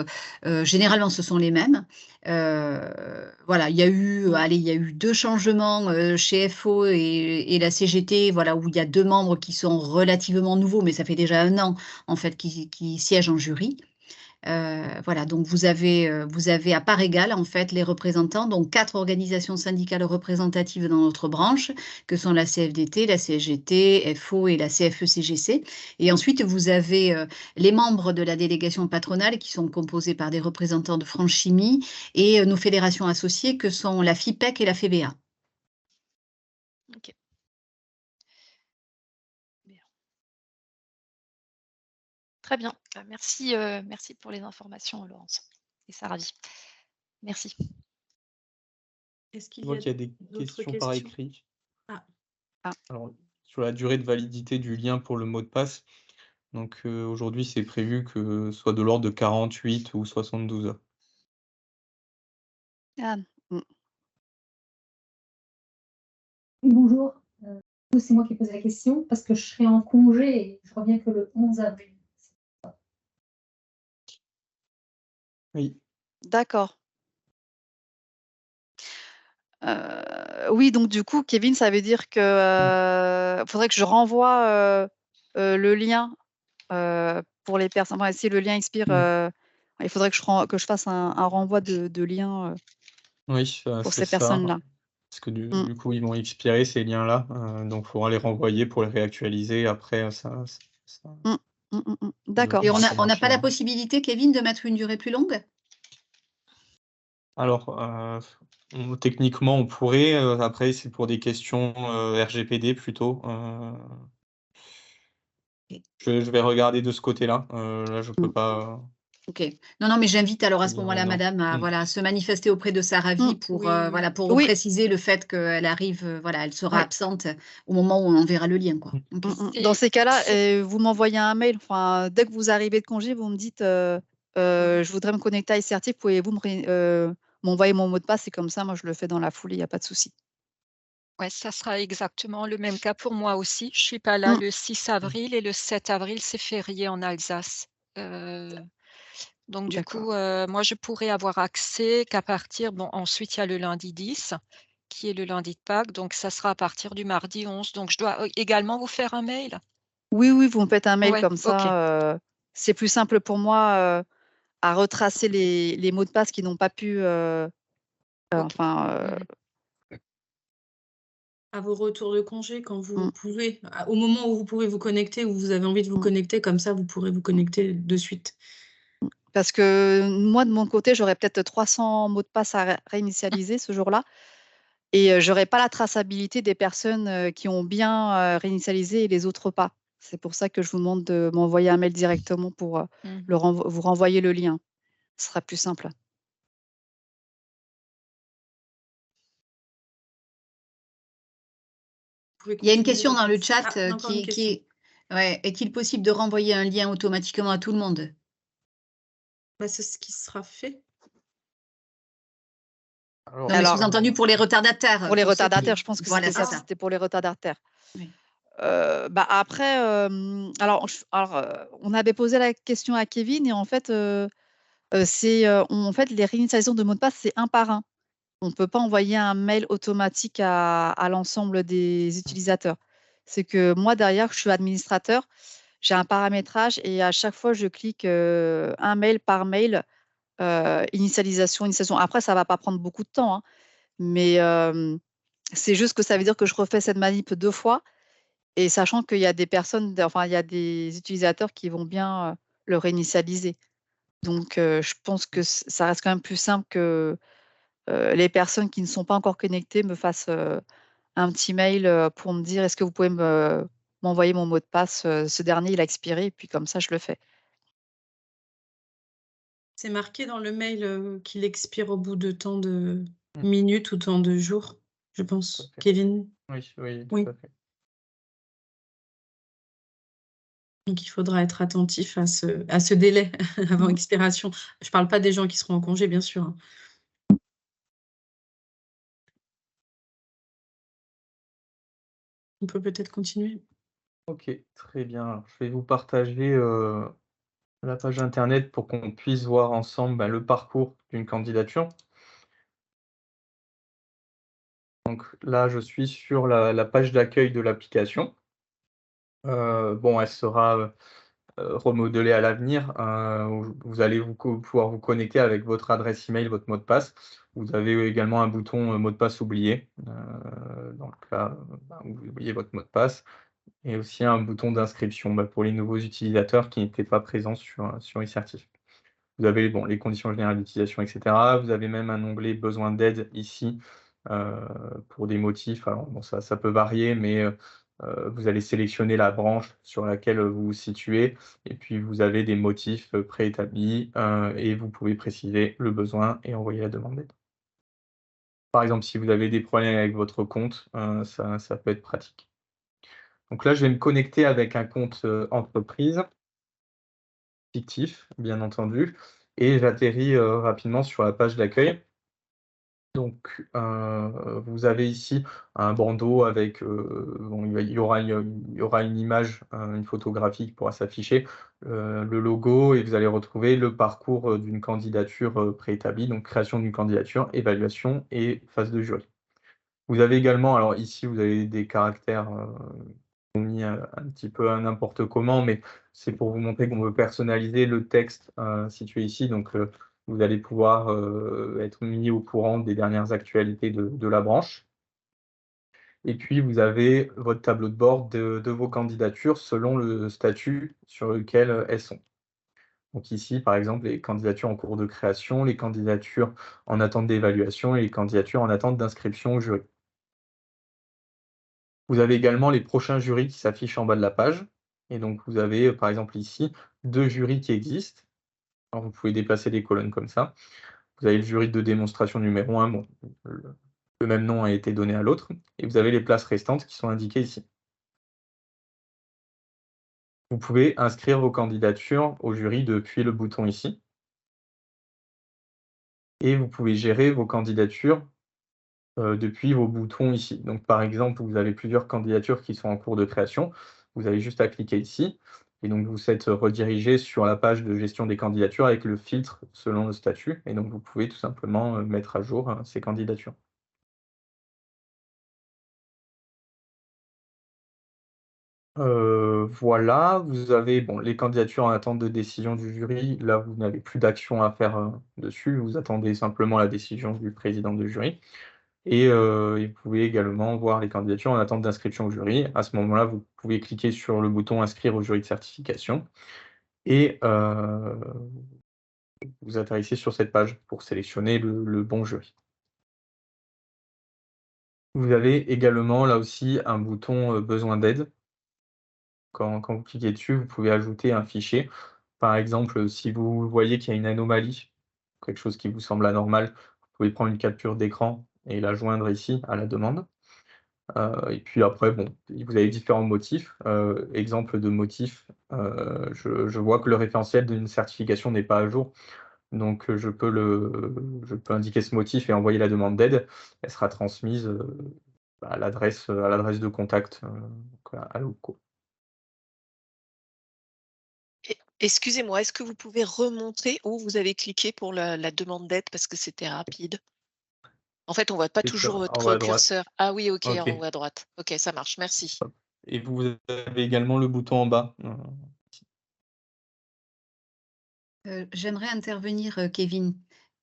généralement, ce sont les mêmes. Voilà, il y a eu, mmh. allez, il y a eu 2 changements, chez FO et la CGT, voilà, où il y a 2 membres qui sont relativement nouveaux, mais ça fait déjà 1 an, en fait, qui siègent en jury. Voilà, donc vous avez à part égale, en fait, les représentants, donc 4 organisations syndicales représentatives dans notre branche, que sont la CFDT, la CGT, FO et la CFE-CGC. Et ensuite, vous avez, les membres de la délégation patronale qui sont composés par des représentants de France Chimie et nos fédérations associées que sont la FIPEC et la FEBA. OK. Bien. Très bien. Bah, merci pour les informations, Laurence et Sarah Vie. Merci. Est-ce qu'il Je y vois a qu'il y a des d'autres questions par questions? écrit. Ah, Alors, sur la durée de validité du lien pour le mot de passe, donc aujourd'hui, c'est prévu que ce soit de l'ordre de 48 ou 72 heures. Ah, mmh. Oui, bonjour. C'est moi qui ai posé la question parce que je serai en congé et je reviens que le 11 avril. Oui. D'accord. Oui, donc du coup, Kevin, ça veut dire que, faudrait que je renvoie, le lien, pour les personnes, enfin, si le lien expire, Mmh. il faudrait que je fasse un renvoi de lien, Oui, pour c'est ces ça. personnes-là. Parce que Mmh. du coup, ils vont expirer ces liens-là, donc il faudra les renvoyer pour les réactualiser. Après, ça Mmh. Mmh, mmh, mmh. ça D'accord. Et devrait on n'a pas la marcher. possibilité, Kevin, de mettre une durée plus longue? Alors, techniquement, on pourrait, après, c'est pour des questions, RGPD plutôt, OK. je vais regarder de ce côté-là, là, je peux Mmh. pas OK. Non, non, mais j'invite alors à te ce dire, moment-là non. madame à Mmh. voilà, se manifester auprès de Sarah Mmh. Vie pour, oui, oui. voilà, pour Oui, préciser le fait qu'elle arrive, voilà, elle sera oui. absente au moment où on enverra le lien, quoi. Mmh. OK. Mmh mh. Dans Et ces cas-là, c'est vous m'envoyez un mail, enfin, dès que vous arrivez de congé, vous me dites, «Je voudrais me connecter à iCertif, pouvez-vous m'envoyer mon mot de passe?» Et comme ça, moi, je le fais dans la foulée, il y a pas de souci. Ouais, ça sera exactement le même cas pour moi aussi. Je suis pas là Mmh. le 6 avril et le 7 avril, c'est férié en Alsace. Donc du D'accord. coup, moi, je pourrais avoir accès qu'à partir ensuite, il y a le lundi 10, qui est le lundi de Pâques, donc ça sera à partir du mardi 11. Donc je dois, également vous faire un mail? Oui, oui, vous me faites un mail Ouais, comme OK. ça, c'est plus simple pour moi, à retracer les mots de passe qui n'ont pas pu, OK. enfin, Mmh. À vos retours de congé, quand vous mmh, pouvez, au moment où vous pouvez vous connecter, où vous avez envie de vous mmh. connecter, comme ça, vous pourrez vous connecter de suite. Parce que moi, de mon côté, j'aurais peut-être 300 mots de passe à réinitialiser ce jour-là. Et je n'aurais pas la traçabilité des personnes qui ont bien réinitialisé et les autres pas. C'est pour ça que je vous demande de m'envoyer un mail directement pour vous renvoyer le lien. Ce sera plus simple. Vous pouvez Il y a une continuer. question dans le chat Ah, encore une question. est-il possible de renvoyer un lien automatiquement à tout le monde? Bah, c'est ce qui sera fait. Non, mais sous-entendu pour les retardataires. Pour les ceux retardataires, qui- je pense que Voilà, c'était ça, c'est ça. c'était pour les retardataires. Oui. Bah, après, on avait posé la question à Kevin et en fait, en fait, les réinitialisations de mots de passe, c'est un par un. On ne peut pas envoyer un mail automatique à l'ensemble des utilisateurs. C'est que moi, derrière, je suis administrateur, j'ai un paramétrage et à chaque fois, je clique un mail par mail, initialisation. Après, ça ne va pas prendre beaucoup de temps, hein, mais c'est juste que ça veut dire que je refais cette manip 2 fois et sachant qu'il y a des personnes, enfin, il y a des utilisateurs qui vont bien le réinitialiser. Donc, je pense que ça reste quand même plus simple que les personnes qui ne sont pas encore connectées me fassent un petit mail pour me dire: «Est-ce que vous pouvez m'envoyer mon mot de passe? Ce dernier, il a expiré» et puis comme ça, je le fais. C'est marqué dans le mail qu'il expire au bout de tant de minutes ou tant de jours, je pense. Kevin? Oui, oui, Oui. tout à fait. Donc il faudra être attentif à ce délai avant expiration. Je ne parle pas des gens qui seront en congé, bien sûr, hein. On peut peut-être continuer. Ok, très bien. Alors, je vais vous partager la page internet pour qu'on puisse voir ensemble le parcours d'une candidature. Donc là, je suis sur la page d'accueil de l'application. Bon, elle sera remodelée à l'avenir. Vous allez pouvoir vous connecter avec votre adresse email, votre mot de passe. Vous avez également un bouton mot de passe oublié, dans le cas où vous oubliez votre mot de passe. Et aussi un bouton d'inscription pour les nouveaux utilisateurs qui n'étaient pas présents sur eCertif. Vous avez les conditions générales d'utilisation, etc. Vous avez même un onglet besoin d'aide ici pour des motifs. Alors bon, ça peut varier, mais vous allez sélectionner la branche sur laquelle vous vous situez et puis vous avez des motifs préétablis et vous pouvez préciser le besoin et envoyer la demande d'aide. Par exemple, si vous avez des problèmes avec votre compte, ça peut être pratique. Donc là, je vais me connecter avec un compte entreprise, fictif, bien entendu, et j'atterris rapidement sur la page d'accueil. Donc, vous avez ici un bandeau avec, il y aura une image, une photographie qui pourra s'afficher, le logo et vous allez retrouver le parcours d'une candidature préétablie, donc création d'une candidature, évaluation et phase de jury. Vous avez également, alors ici, vous avez des caractères mis un petit peu à n'importe comment, mais c'est pour vous montrer qu'on peut personnaliser le texte situé ici. Donc, vous allez pouvoir être mis au courant des dernières actualités de la branche. Et puis, vous avez votre tableau de bord de vos candidatures selon le statut sur lequel elles sont. Donc ici, par exemple, les candidatures en cours de création, les candidatures en attente d'évaluation et les candidatures en attente d'inscription au jury. Vous avez également les prochains jurys qui s'affichent en bas de la page. Et donc, vous avez, par exemple, ici, 2 jurys qui existent. Alors, vous pouvez déplacer des colonnes comme ça. Vous avez le jury de démonstration numéro 1. Bon, le même nom a été donné à l'autre. Et vous avez les places restantes qui sont indiquées ici. Vous pouvez inscrire vos candidatures au jury depuis le bouton ici. Et vous pouvez gérer vos candidatures depuis vos boutons ici. Donc, par exemple, vous avez plusieurs candidatures qui sont en cours de création. Vous avez juste à cliquer ici. Et donc, vous êtes redirigé sur la page de gestion des candidatures avec le filtre selon le statut. Et donc, vous pouvez tout simplement mettre à jour ces candidatures. Voilà, vous avez les candidatures en attente de décision du jury. Là, vous n'avez plus d'action à faire dessus. Vous attendez simplement la décision du président du jury. Et vous pouvez également voir les candidatures en attente d'inscription au jury. À ce moment-là, vous pouvez cliquer sur le bouton « Inscrire au jury de certification » et vous atterrissez sur cette page pour sélectionner le bon jury. Vous avez également là aussi un bouton besoin d'aide. Quand vous cliquez dessus, vous pouvez ajouter un fichier. Par exemple, si vous voyez qu'il y a une anomalie, quelque chose qui vous semble anormal, vous pouvez prendre une capture d'écran et la joindre ici à la demande. Et puis après, bon, vous avez différents motifs. Exemple de motif, je vois que le référentiel d'une certification n'est pas à jour. Donc, je peux indiquer ce motif et envoyer la demande d'aide. Elle sera transmise à l'adresse de contact à l'OCO. Excusez-moi, est-ce que vous pouvez remontrer où vous avez cliqué pour la demande d'aide parce que c'était rapide? En fait, on voit pas C'est toujours en haut votre à droite. curseur. Ah oui, OK, en OK. haut à droite. OK, ça marche, merci. Et vous avez également le bouton en bas. J'aimerais intervenir, Kevin,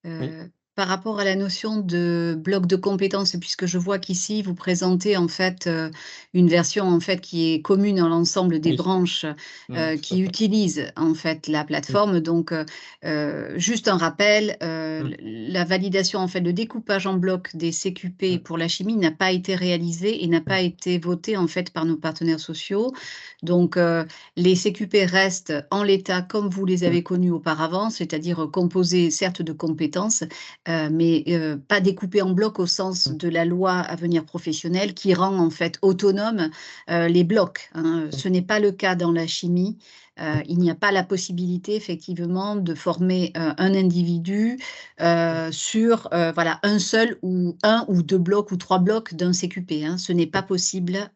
Oui. par rapport à la notion de bloc de compétences, puisque je vois qu'ici vous présentez en fait, une version en fait qui est commune à l'ensemble des Oui. branches, Tout à qui fait. utilisent en fait la plateforme. Donc, juste un rappel, la validation en fait, le découpage en blocs des CQP pour la chimie n'a pas été réalisé et n'a pas été voté en fait par nos partenaires sociaux. Donc, les CQP restent en l'état comme vous les avez connus auparavant, c'est-à-dire composés certes de compétences, mais pas découpés en blocs au sens de la loi Avenir professionnel qui rend en fait autonomes les blocs, hein. Ce n'est pas le cas dans la chimie. Il n'y a pas la possibilité effectivement de former un individu sur voilà, un ou deux blocs ou trois blocs d'un CQP, hein. Ce n'est pas possible.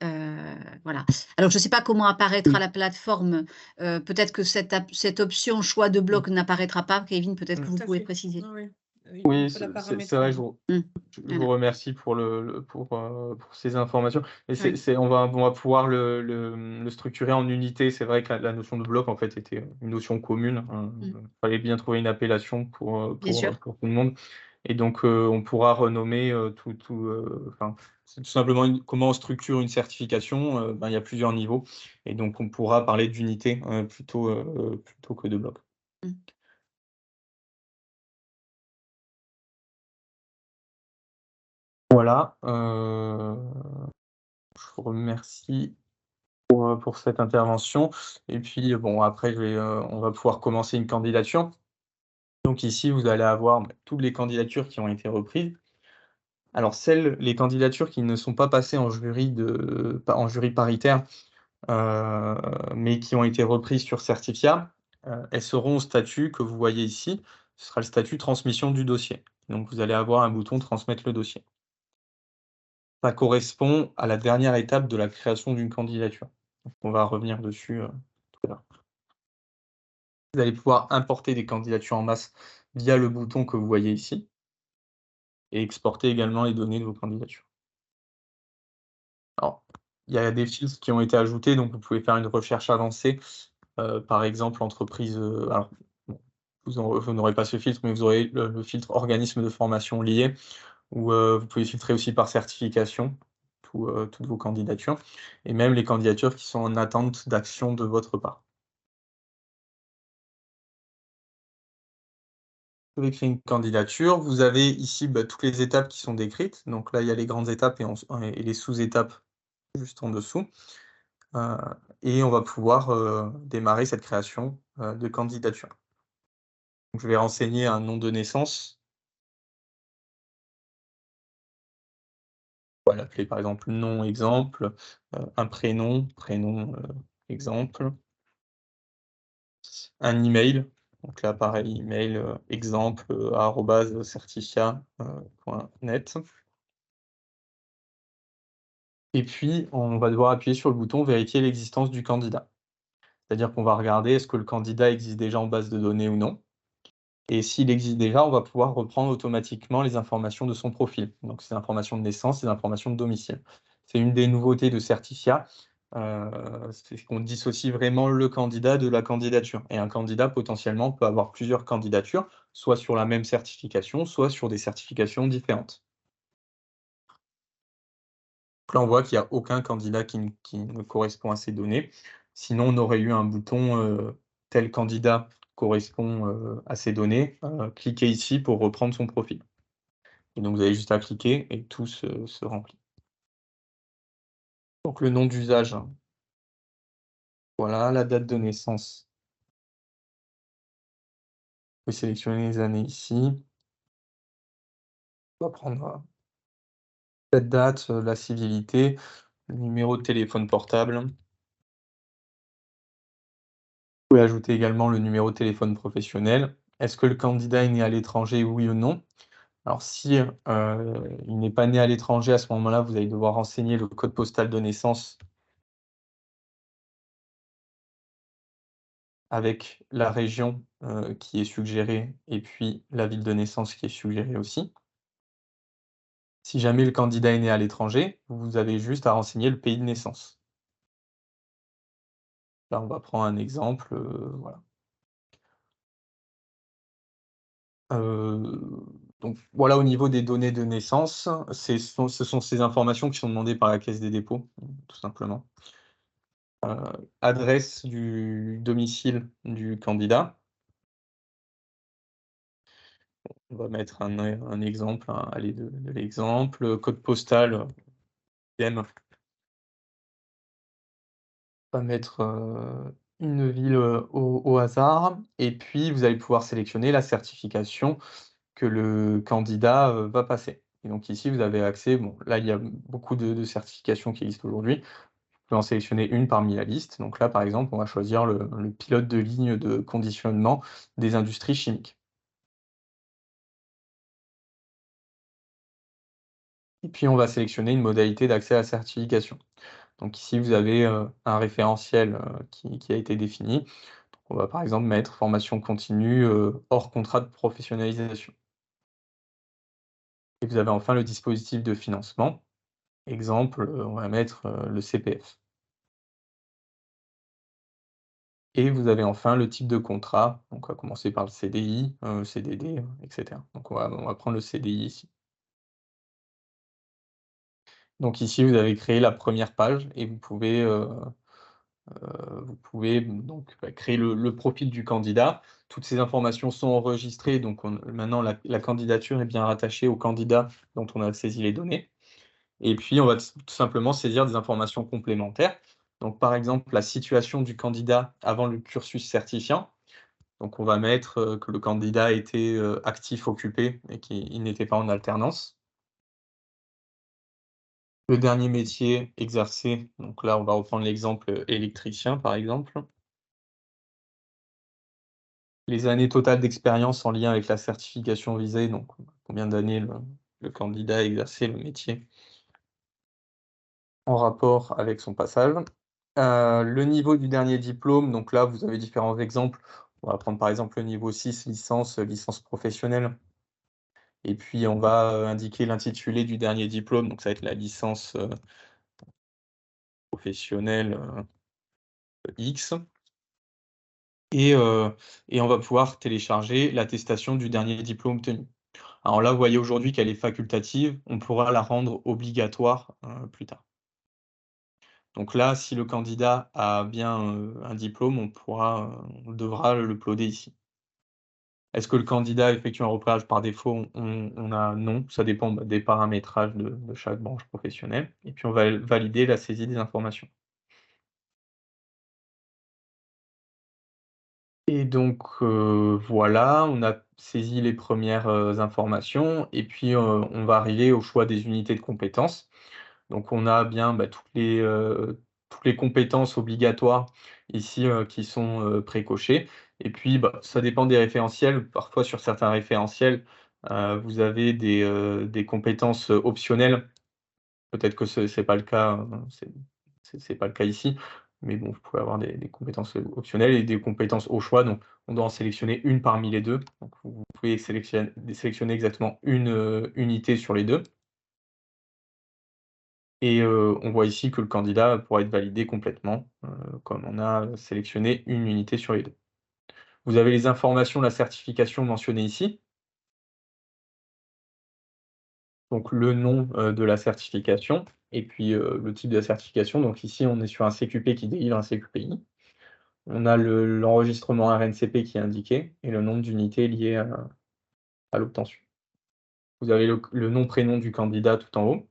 Voilà. Alors, je ne sais pas comment apparaîtra la plateforme. Peut-être que cette option choix de bloc n'apparaîtra pas. Kevin, peut-être que vous pouvez préciser. Oui, c'est vrai, je vous remercie pour ces informations. Et on va pouvoir le structurer en unités. C'est vrai que la notion de bloc, en fait, était une notion commune, hein. Fallait bien trouver une appellation pour tout le monde. Et donc, on pourra renommer enfin, c'est tout simplement comment on structure une certification. Il y a plusieurs niveaux. Et donc, on pourra parler d'unité plutôt que de bloc. Voilà, je vous remercie pour cette intervention et puis bon après on va pouvoir commencer une candidature. Donc ici, vous allez avoir toutes les candidatures qui ont été reprises. Alors les candidatures qui ne sont pas passées en jury paritaire, mais qui ont été reprises sur Certifia, elles seront au statut que vous voyez ici. Ce sera le statut transmission du dossier. Donc vous allez avoir un bouton transmettre le dossier. Ça correspond à la dernière étape de la création d'une candidature. Donc on va revenir dessus tout à l'heure. Vous allez pouvoir importer des candidatures en masse via le bouton que vous voyez ici et exporter également les données de vos candidatures. Alors, il y a des filtres qui ont été ajoutés, donc vous pouvez faire une recherche avancée, par exemple entreprise, alors bon, vous n'aurez pas ce filtre, mais vous aurez le filtre organisme de formation lié, où vous pouvez filtrer aussi par certification toutes vos candidatures et même les candidatures qui sont en attente d'action de votre part. Vous pouvez créer une candidature, vous avez ici toutes les étapes qui sont décrites. Donc là, il y a les grandes étapes et les sous-étapes juste en dessous. Et on va pouvoir démarrer cette création de candidature. Donc, je vais renseigner un nom de naissance. On va l'appeler par exemple nom exemple, un prénom exemple, un email. Donc là, pareil, email exemple @certifia.net. Et puis, on va devoir appuyer sur le bouton vérifier l'existence du candidat. C'est-à-dire qu'on va regarder est-ce que le candidat existe déjà en base de données ou non. Et s'il existe déjà, on va pouvoir reprendre automatiquement les informations de son profil. Donc, ces informations de naissance, ces informations de domicile. C'est une des nouveautés de Certifia, c'est qu'on dissocie vraiment le candidat de la candidature. Et un candidat, potentiellement, peut avoir plusieurs candidatures, soit sur la même certification, soit sur des certifications différentes. Donc là, on voit qu'il n'y a aucun candidat qui ne correspond à ces données. Sinon, on aurait eu un bouton tel candidat correspond à ces données, cliquez ici pour reprendre son profil. Et donc vous avez juste à cliquer et tout se remplit. Donc le nom d'usage, voilà, la date de naissance. Vous pouvez sélectionner les années ici. On va prendre cette date, la civilité, le numéro de téléphone portable. Vous pouvez ajouter également le numéro de téléphone professionnel. Est-ce que le candidat est né à l'étranger, oui ou non? Alors si il n'est pas né à l'étranger, à ce moment-là, vous allez devoir renseigner le code postal de naissance avec la région qui est suggérée et puis la ville de naissance qui est suggérée aussi. Si jamais le candidat est né à l'étranger, vous avez juste à renseigner le pays de naissance. Là, on va prendre un exemple, voilà. Donc voilà, au niveau des données de naissance, ce sont ces informations qui sont demandées par la Caisse des dépôts, tout simplement. Adresse du domicile du candidat. On va mettre un exemple, allez, de l'exemple. Code postal, idem. On va mettre une ville au hasard, et puis vous allez pouvoir sélectionner la certification que le candidat va passer. Et donc ici, vous avez accès, bon, là, il y a beaucoup de certifications qui existent aujourd'hui. Vous pouvez en sélectionner une parmi la liste. Donc là, par exemple, on va choisir le pilote de ligne de conditionnement des industries chimiques. Et puis, on va sélectionner une modalité d'accès à la certification. Donc ici, vous avez un référentiel qui a été défini. On va par exemple mettre formation continue hors contrat de professionnalisation. Et vous avez enfin le dispositif de financement. Exemple, on va mettre le CPF. Et vous avez enfin le type de contrat. Donc on va commencer par le CDI, CDD, etc. Donc on va prendre le CDI ici. Donc ici, vous avez créé la première page et vous pouvez donc créer le profil du candidat. Toutes ces informations sont enregistrées, donc maintenant la candidature est bien rattachée au candidat dont on a saisi les données. Et puis on va tout simplement saisir des informations complémentaires. Donc par exemple, la situation du candidat avant le cursus certifiant. Donc on va mettre que le candidat était actif, occupé et qu'il n'était pas en alternance. Le dernier métier exercé, donc là on va reprendre l'exemple électricien par exemple. Les années totales d'expérience en lien avec la certification visée, donc combien d'années le candidat a exercé le métier en rapport avec son passage. Le niveau du dernier diplôme, donc là vous avez différents exemples. On va prendre par exemple le niveau 6, licence professionnelle. Et puis on va indiquer l'intitulé du dernier diplôme, donc ça va être la licence professionnelle X. Et on va pouvoir télécharger l'attestation du dernier diplôme obtenu. Alors là, vous voyez aujourd'hui qu'elle est facultative, on pourra la rendre obligatoire plus tard. Donc là, si le candidat a bien un diplôme, on devra l'uploader ici. Est-ce que le candidat effectue un repérage par défaut? On a non, ça dépend des paramétrages de chaque branche professionnelle. Et puis on va valider la saisie des informations. Et donc voilà, on a saisi les premières informations et puis on va arriver au choix des unités de compétences. Donc on a bien toutes les compétences obligatoires ici qui sont précochées. Et puis ça dépend des référentiels. Parfois sur certains référentiels, vous avez des compétences optionnelles. Peut-être que ce n'est pas le cas, c'est pas le cas ici. Mais bon, vous pouvez avoir des compétences optionnelles et des compétences au choix. Donc on doit en sélectionner une parmi les deux. Donc vous pouvez sélectionner exactement une unité sur les deux. Et on voit ici que le candidat pourra être validé complètement, comme on a sélectionné une unité sur les deux. Vous avez les informations de la certification mentionnées ici. Donc le nom de la certification et puis le type de la certification. Donc ici, on est sur un CQP qui délivre un CQPI. on a l'enregistrement RNCP qui est indiqué et le nombre d'unités liées à l'obtention. Vous avez le nom, prénom du candidat tout en haut,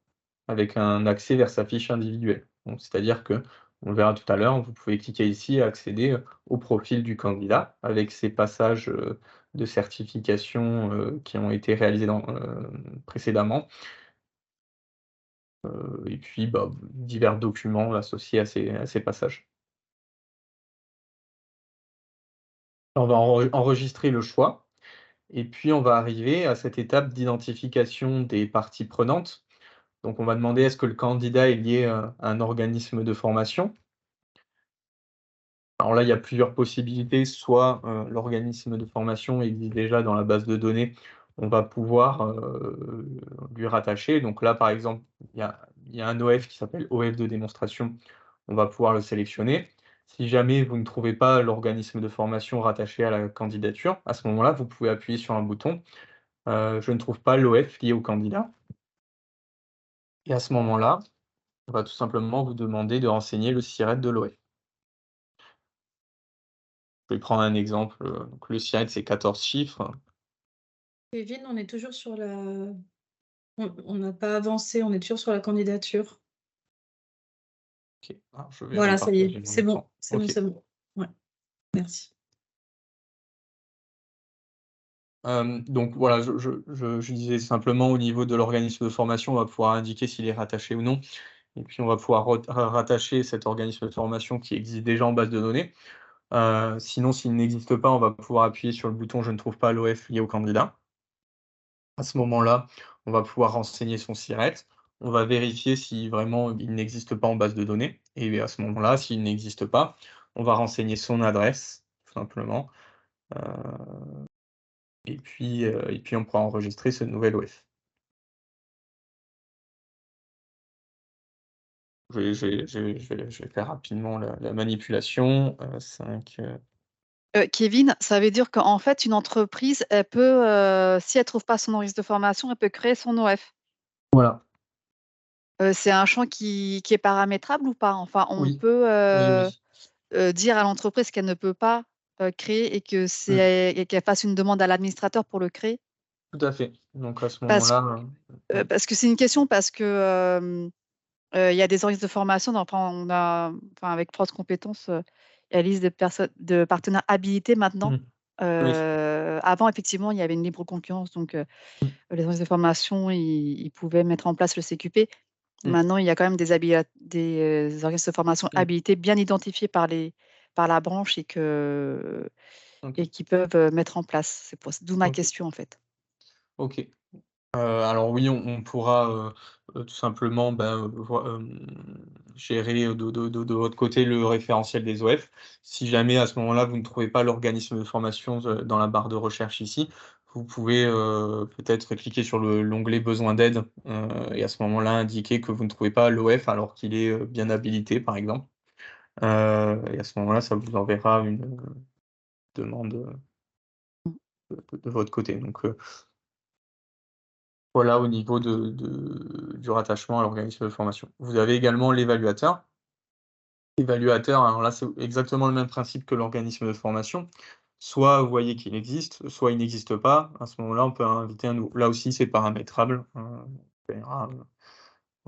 avec un accès vers sa fiche individuelle. Donc, c'est-à-dire que, on le verra tout à l'heure, vous pouvez cliquer ici et accéder au profil du candidat avec ses passages de certification qui ont été réalisés précédemment. Et puis divers documents associés à ces passages. On va enregistrer le choix et puis on va arriver à cette étape d'identification des parties prenantes. Donc on va demander est-ce que le candidat est lié à un organisme de formation? Alors là, il y a plusieurs possibilités. Soit l'organisme de formation existe déjà dans la base de données, on va pouvoir lui rattacher. Donc là, par exemple, il y a un OF qui s'appelle OF de démonstration. On va pouvoir le sélectionner. Si jamais vous ne trouvez pas l'organisme de formation rattaché à la candidature, à ce moment-là, vous pouvez appuyer sur un bouton « Je ne trouve pas l'OF lié au candidat ». Et à ce moment-là, on va tout simplement vous demander de renseigner le SIRET de l'OF. Je vais prendre un exemple. Donc le SIRET, c'est 14 chiffres. Kevin, on est toujours sur la... On n'a pas avancé, on est toujours sur la candidature. Ok. Alors, je vais Voilà, ça y repartager est, mon c'est bon, écran. c'est bon, Ok. c'est bon. Ouais, merci. Donc voilà, je disais simplement au niveau de l'organisme de formation, on va pouvoir indiquer s'il est rattaché ou non. Et puis on va pouvoir rattacher cet organisme de formation qui existe déjà en base de données. Sinon, s'il n'existe pas, on va pouvoir appuyer sur le bouton « Je ne trouve pas l'OF lié au candidat ». À ce moment-là, on va pouvoir renseigner son SIRET. On va vérifier si vraiment il n'existe pas en base de données. Et à ce moment-là, s'il n'existe pas, on va renseigner son adresse, tout simplement. Et puis on pourra enregistrer ce nouvel OF. Je vais faire rapidement la manipulation. 5. Kevin, ça veut dire qu'en fait, une entreprise, elle peut, si elle ne trouve pas son organisme de formation, elle peut créer son OF. Voilà. C'est un champ qui est paramétrable ou pas? Enfin, on Oui. peut Oui. dire à l'entreprise qu'elle ne peut pas créer et que et qu'elle fasse une demande à l'administrateur pour le créer? Tout à fait. Donc à ce Parce moment-là, oui. parce que c'est une question, parce que il y a des organismes de formation, avec France Compétences, il y a la liste de partenaires habilités maintenant. Oui. Avant, effectivement, il y avait une libre concurrence, donc Mmh. les organismes de formation, ils pouvaient mettre en place le CQP. Mmh. Maintenant, il y a quand même des organismes de formation Mmh. habilités, bien identifiés par la branche et OK. qui peuvent mettre en place. D'où ma OK. question, en fait. OK. Alors oui, on pourra tout simplement gérer de votre côté le référentiel des OF. Si jamais à ce moment-là, vous ne trouvez pas l'organisme de formation dans la barre de recherche ici, vous pouvez peut-être cliquer sur l'onglet besoin d'aide et à ce moment-là indiquer que vous ne trouvez pas l'OF alors qu'il est bien habilité, par exemple. Et à ce moment-là, ça vous enverra une demande de votre côté. Donc voilà au niveau du rattachement à l'organisme de formation. Vous avez également l'évaluateur. L'évaluateur, alors là, c'est exactement le même principe que l'organisme de formation. Soit vous voyez qu'il existe, soit il n'existe pas. À ce moment-là, on peut inviter un nouveau. Là aussi, c'est paramétrable. On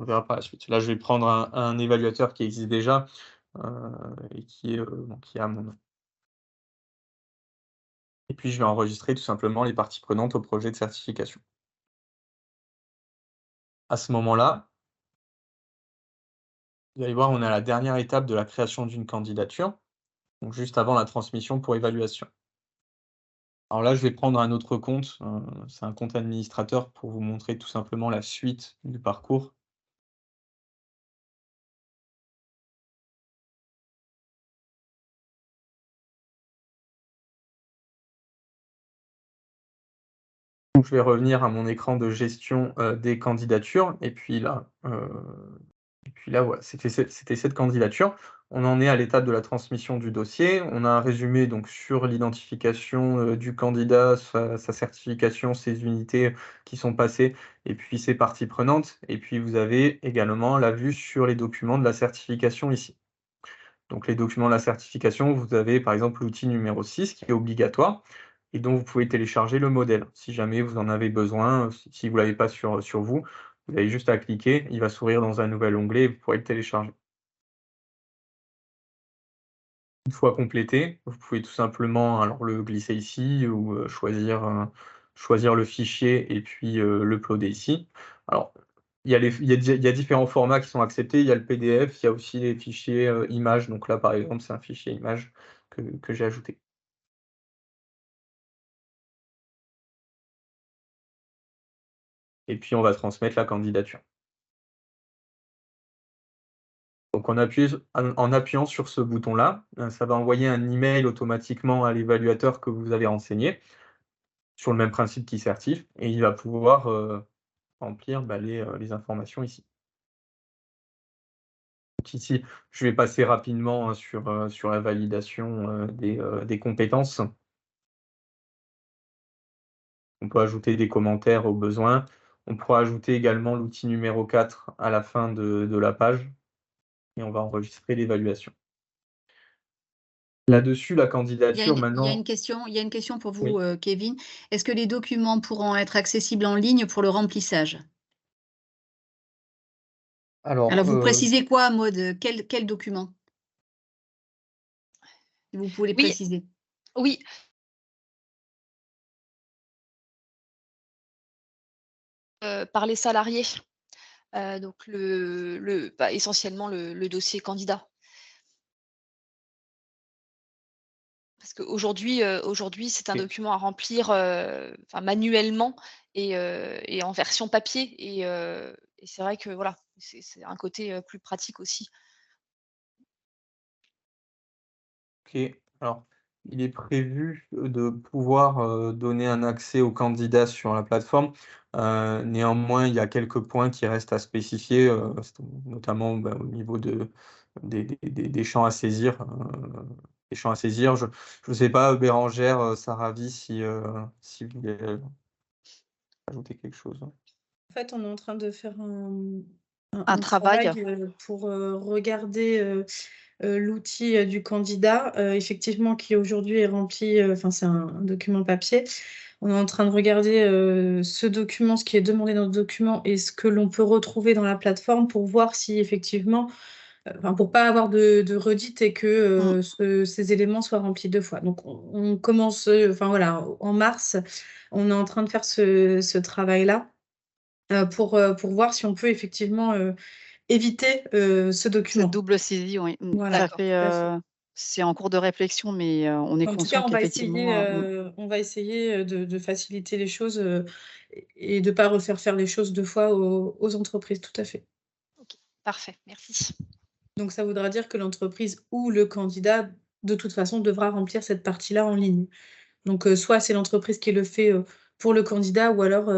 verra par la suite. Là, je vais prendre un évaluateur qui existe déjà et qui a mon nom. Et puis, je vais enregistrer tout simplement les parties prenantes au projet de certification. À ce moment-là, vous allez voir, on est à la dernière étape de la création d'une candidature, donc juste avant la transmission pour évaluation. Alors là, je vais prendre un autre compte, c'est un compte administrateur pour vous montrer tout simplement la suite du parcours. Donc je vais revenir à mon écran de gestion des candidatures et puis là, voilà, c'était cette candidature. On en est à l'étape de la transmission du dossier. On a un résumé donc sur l'identification du candidat, sa certification, ses unités qui sont passées et puis ses parties prenantes. Et puis vous avez également la vue sur les documents de la certification ici. Donc les documents de la certification, vous avez par exemple l'outil numéro 6 qui est obligatoire et dont vous pouvez télécharger le modèle. Si jamais vous en avez besoin, si vous ne l'avez pas sur vous, vous avez juste à cliquer, il va s'ouvrir dans un nouvel onglet et vous pourrez le télécharger. Une fois complété, vous pouvez tout simplement alors le glisser ici ou choisir le fichier et puis l'uploader ici. Alors, il y a différents formats qui sont acceptés. Il y a le PDF, il y a aussi les fichiers images. Donc là, par exemple, c'est un fichier image que j'ai ajouté. Et puis, on va transmettre la candidature. Donc, en appuyant sur ce bouton-là, ça va envoyer un email automatiquement à l'évaluateur que vous avez renseigné, sur le même principe qu'e-certif, et il va pouvoir remplir les informations ici. Donc ici, je vais passer rapidement sur la validation des compétences. On peut ajouter des commentaires au besoin. On pourra ajouter également l'outil numéro 4 à la fin de la page et on va enregistrer l'évaluation. Là-dessus, la candidature maintenant. Il y a une question pour vous, Oui. Kevin. Est-ce que les documents pourront être accessibles en ligne pour le remplissage? Alors, vous précisez quoi, mode quel document? Si vous pouvez les Oui. préciser. Oui. Par les salariés. Donc essentiellement le dossier candidat. Parce qu'aujourd'hui, c'est un Ok. document à remplir manuellement et en version papier. Et c'est vrai que voilà, c'est un côté plus pratique aussi. Ok, alors il est prévu de pouvoir donner un accès aux candidats sur la plateforme. Néanmoins, il y a quelques points qui restent à spécifier, notamment au niveau des champs à saisir. Les champs à saisir, je ne sais pas, Bérangère, Saravi, si vous voulez ajouter quelque chose. En fait, on est en train de faire Un travail. pour regarder l'outil du candidat, effectivement, qui aujourd'hui est rempli, c'est un document papier. On est en train de regarder ce document, ce qui est demandé dans le document et ce que l'on peut retrouver dans la plateforme pour voir si effectivement, pour pas avoir de redites et que ces éléments soient remplis 2 fois. Donc on commence, en mars, on est en train de faire ce travail-là pour voir si on peut effectivement éviter ce document. Cette double saisie, oui. Voilà, Ça tout fait, à fait. c'est en cours de réflexion, mais on est En tout conscient cas, qu'effectivement, on va essayer de faciliter les choses et de ne pas refaire faire les choses 2 fois aux entreprises, tout à fait. OK, parfait, merci. Donc ça voudra dire que l'entreprise ou le candidat, de toute façon, devra remplir cette partie-là en ligne. Donc soit c'est l'entreprise qui le fait pour le candidat ou alors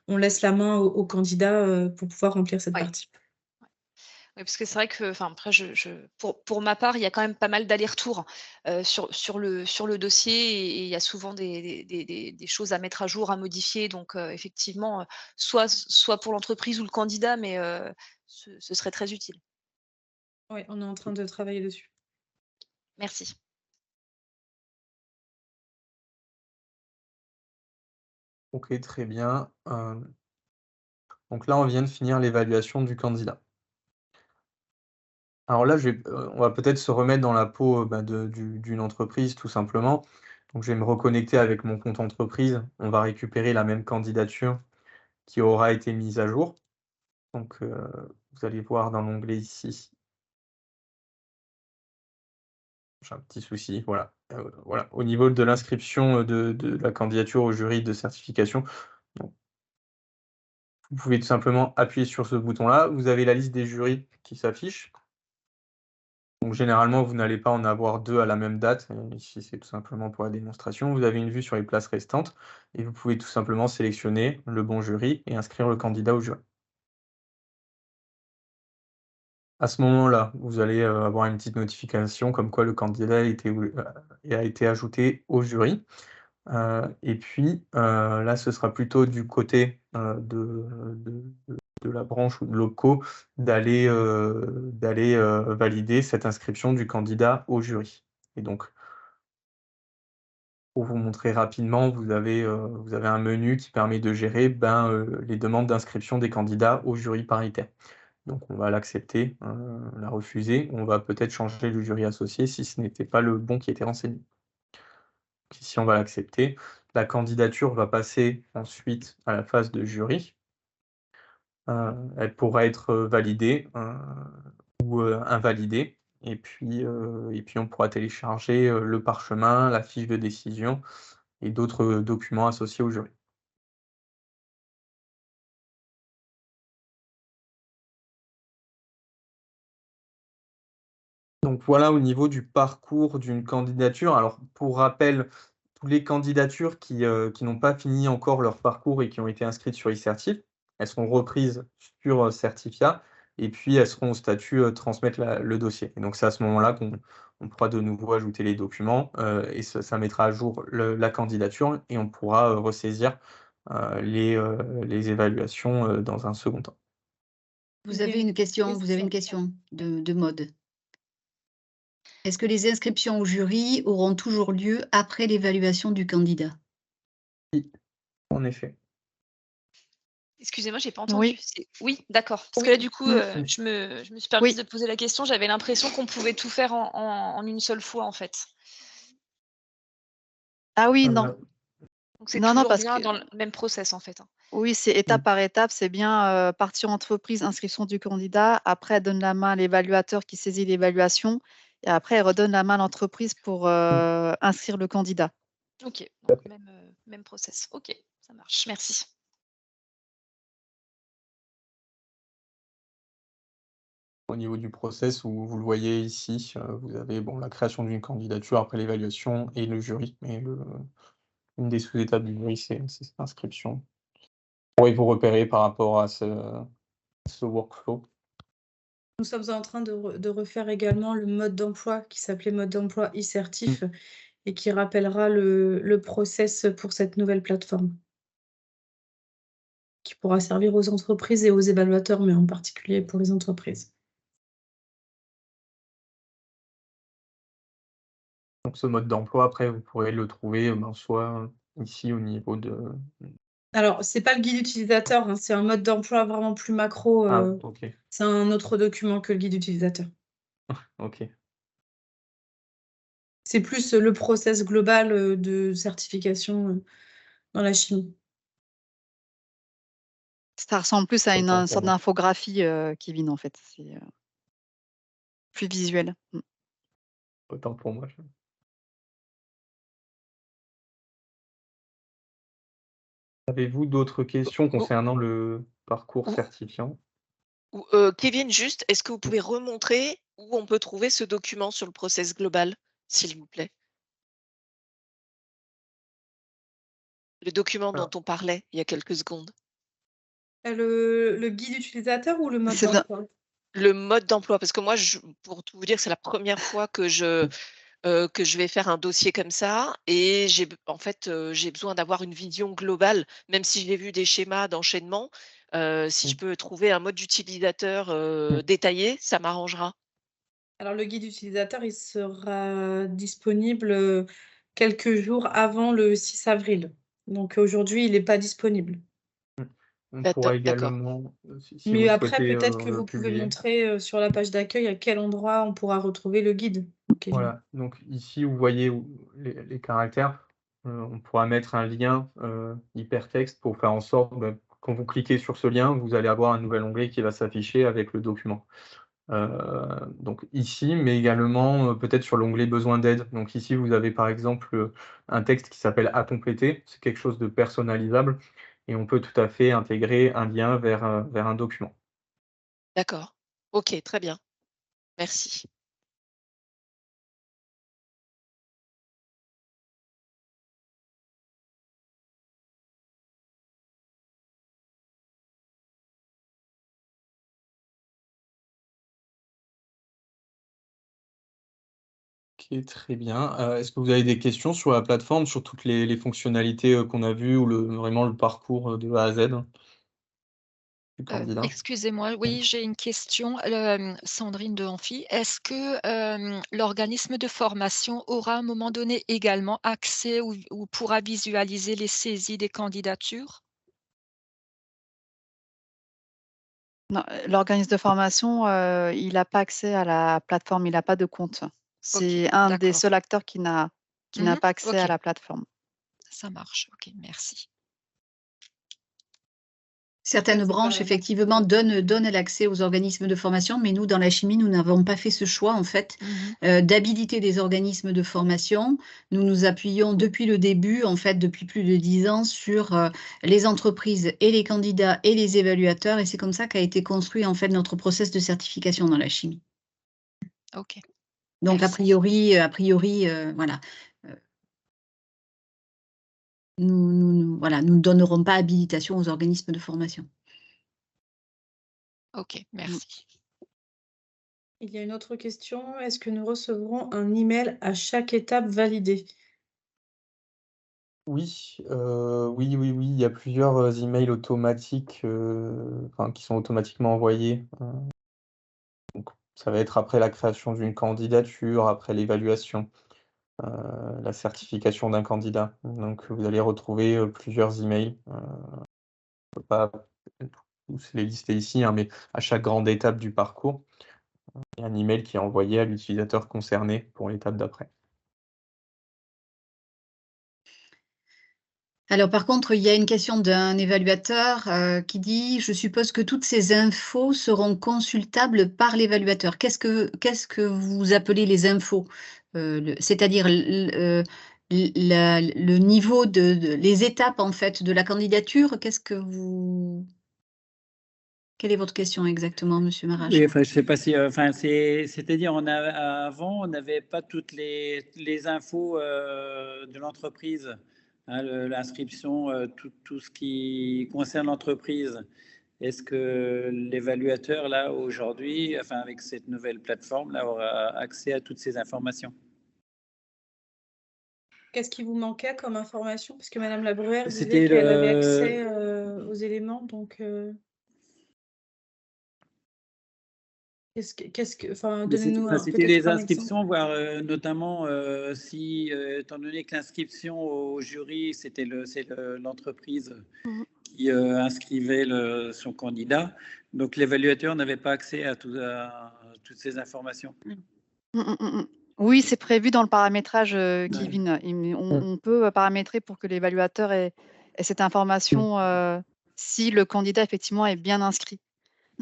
on laisse la main au candidat pour pouvoir remplir cette Ouais. partie. Oui, parce que c'est vrai que, après, pour ma part, il y a quand même pas mal d'allers-retours sur le dossier et il y a souvent des choses à mettre à jour, à modifier. Donc, effectivement, soit pour l'entreprise ou le candidat, mais ce serait très utile. Oui, on est en train de travailler dessus. Merci. Ok, très bien. Donc là, on vient de finir l'évaluation du candidat. Alors là, on va peut-être se remettre dans la peau d'une entreprise, tout simplement. Donc, je vais me reconnecter avec mon compte entreprise. On va récupérer la même candidature qui aura été mise à jour. Donc, vous allez voir dans l'onglet ici. J'ai un petit souci, voilà. Voilà. Au niveau de l'inscription de la candidature au jury de certification, donc, vous pouvez tout simplement appuyer sur ce bouton-là. Vous avez la liste des jurys qui s'affiche. Donc généralement, vous n'allez pas en avoir 2 à la même date. Ici, c'est tout simplement pour la démonstration. Vous avez une vue sur les places restantes et vous pouvez tout simplement sélectionner le bon jury et inscrire le candidat au jury. À ce moment-là, vous allez avoir une petite notification comme quoi le candidat a été ajouté au jury. Et puis là, ce sera plutôt du côté de de la branche ou de l'OPCO d'aller valider cette inscription du candidat au jury. Et donc, pour vous montrer rapidement, vous avez un menu qui permet de gérer les demandes d'inscription des candidats au jury paritaire. Donc on va l'accepter, la refuser, on va peut-être changer le jury associé si ce n'était pas le bon qui était renseigné. Ici, on va l'accepter. La candidature va passer ensuite à la phase de jury. Elle pourra être validée ou invalidée. Et puis on pourra télécharger le parchemin, la fiche de décision et d'autres documents associés au jury. Donc voilà au niveau du parcours d'une candidature. Alors pour rappel, toutes les candidatures qui n'ont pas fini encore leur parcours et qui ont été inscrites sur e-Certif, elles seront reprises sur Certifia et puis elles seront au statut transmettre le dossier. Et donc c'est à ce moment-là qu'on pourra de nouveau ajouter les documents et ça mettra à jour la candidature et on pourra ressaisir les évaluations dans un second temps. Vous avez une question de mode. Est-ce que les inscriptions au jury auront toujours lieu après l'évaluation du candidat? Oui, en effet. Excusez-moi, j'ai pas entendu. Oui. Oui, d'accord. Parce que là, du coup, je me suis permise de poser la question. J'avais l'impression qu'on pouvait tout faire en une seule fois, en fait. Ah oui, non. Donc c'est Non, toujours parce bien que dans le même process, en fait. oui, c'est étape par étape. C'est bien partie entreprise, inscription du candidat. Après, elle donne la main à l'évaluateur qui saisit l'évaluation. Et après, elle redonne la main à l'entreprise pour inscrire le candidat. Ok, donc même process. Ok, ça marche. Merci. Au niveau du process, où vous le voyez ici, vous avez la création d'une candidature après l'évaluation et le jury. Mais une des sous-étapes du jury, c'est cette inscription. Vous pourrez vous repérer par rapport à ce workflow. Nous sommes en train de refaire également le mode d'emploi qui s'appelait mode d'emploi e-Certif et qui rappellera le process pour cette nouvelle plateforme, qui pourra servir aux entreprises et aux évaluateurs, mais en particulier pour les entreprises. Donc ce mode d'emploi, après, vous pourrez le trouver soit ici au niveau de... Alors, c'est pas le guide utilisateur, hein, c'est un mode d'emploi vraiment plus macro. Ok. C'est un autre document que le guide utilisateur. Ok. C'est plus le process global de certification dans la chimie. Ça ressemble plus à une Autant pour sorte moi. d'infographie, Kevin, en fait. C'est plus visuel. Autant pour moi. Avez-vous d'autres questions concernant le parcours certifiant? Kevin, juste, est-ce que vous pouvez remontrer où on peut trouver ce document sur le process global, s'il vous plaît? Le document dont on parlait il y a quelques secondes. Le guide utilisateur ou le mode C'est d'emploi? Le mode d'emploi, parce que moi, pour tout vous dire, c'est la première fois que je vais faire un dossier comme ça et j'ai besoin d'avoir une vision globale, même si j'ai vu des schémas d'enchaînement. Si je peux trouver un mode utilisateur détaillé, ça m'arrangera. Alors, le guide utilisateur, il sera disponible quelques jours avant le 6 avril. Donc, aujourd'hui, il n'est pas disponible. On pourra également, si Mais vous après, souhaitez peut-être que le vous pouvez publier. montrer sur la page d'accueil à quel endroit on pourra retrouver le guide. Voilà, donc ici, vous voyez les caractères. On pourra mettre un lien hypertexte pour faire en sorte, quand vous cliquez sur ce lien, vous allez avoir un nouvel onglet qui va s'afficher avec le document. Donc ici, mais également peut-être sur l'onglet besoin d'aide. Donc ici, vous avez par exemple un texte qui s'appelle à compléter. C'est quelque chose de personnalisable et on peut tout à fait intégrer un lien vers un document. D'accord. Ok, très bien. Merci. Ok, très bien. Est-ce que vous avez des questions sur la plateforme, sur toutes les fonctionnalités qu'on a vues ou vraiment le parcours de A à Z? du candidat. Excusez-moi, oui, j'ai une question, Sandrine de Amphi. Est-ce que, l'organisme de formation aura à un moment donné également accès ou pourra visualiser les saisies des candidatures? Non, l'organisme de formation, il n'a pas accès à la plateforme, il n'a pas de compte. OK, C'est un des d'accord. seuls acteurs qui n'a pas accès à OK, la plateforme. ça marche. OK, merci. Certaines branches, effectivement, donnent l'accès aux organismes de formation, mais nous, dans la chimie, nous n'avons pas fait ce choix, en fait, d'habiliter des organismes de formation. Nous nous appuyons depuis le début, en fait, depuis plus de 10 ans, sur les entreprises et les candidats et les évaluateurs, et c'est comme ça qu'a été construit, en fait, notre process de certification dans la chimie. OK. Donc, a Merci. priori, voilà. Nous ne donnerons pas habilitation aux organismes de formation. OK, merci. Il y a une autre question. Est-ce que nous recevrons un email à chaque étape validée? Oui, oui, il y a plusieurs emails automatiques, qui sont automatiquement envoyés. Donc, ça va être après la création d'une candidature, après l'évaluation, la certification d'un candidat. Donc, vous allez retrouver plusieurs emails. Je ne peux pas tous les lister ici, hein, mais à chaque grande étape du parcours, il y a un email qui est envoyé à l'utilisateur concerné pour l'étape d'après. Alors, par contre, il y a une question d'un évaluateur qui dit: «Je suppose que toutes ces infos seront consultables par l'évaluateur». Qu'est-ce que vous appelez les infos? C'est-à-dire le niveau les étapes, en fait, de la candidature? Quelle est votre question exactement, monsieur Marache? Oui, enfin, je sais pas si, c'est-à-dire, avant, on n'avait pas toutes les infos de l'entreprise, hein, l'inscription, tout ce qui concerne l'entreprise. Est-ce que l'évaluateur, là, aujourd'hui, enfin, avec cette nouvelle plateforme, là, aura accès à toutes ces informations? Qu'est-ce qui vous manquait comme information? Parce que madame Labruère disait C'était qu'elle avait accès, aux éléments, donc enfin, donnez-nous C'était peut-être les un exemple. inscriptions, voire notamment si, étant donné que l'inscription au jury, c'est l'entreprise qui inscrivait son candidat, donc l'évaluateur n'avait pas accès à toutes ces informations. Oui, c'est prévu dans le paramétrage, Kevin. On peut paramétrer pour que l'évaluateur ait cette information si le candidat effectivement est bien inscrit.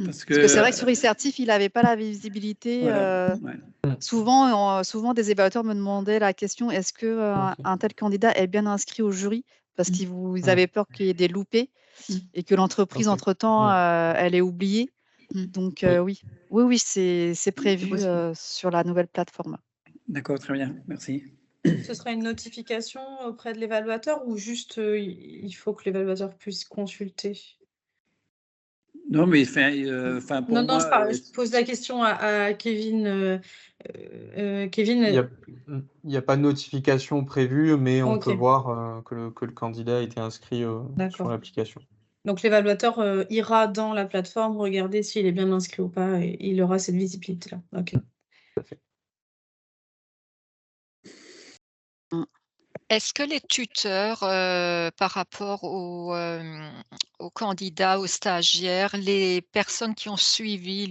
Parce que c'est vrai que sur eCertif, il n'avait pas la visibilité. Voilà, ouais. Souvent, des évaluateurs me demandaient la question: est-ce que un tel candidat est bien inscrit au jury? Parce qu'ils avaient peur qu'il y ait des loupés et que l'entreprise, entre-temps, elle ait oublié. Donc oui, c'est prévu sur la nouvelle plateforme. D'accord, très bien, merci. Ce sera une notification auprès de l'évaluateur ou juste il faut que l'évaluateur puisse consulter? Non, mais pour Non, moi, je pose la question à Kevin. Kevin, Il n'y a pas de notification prévue, mais on OK. peut voir que le candidat a été inscrit sur D'accord. l'application. Donc l'évaluateur ira dans la plateforme regarder s'il est bien inscrit ou pas et il aura cette visibilité-là. OK. Est-ce que les tuteurs, par rapport aux candidats, aux stagiaires, les personnes qui ont suivi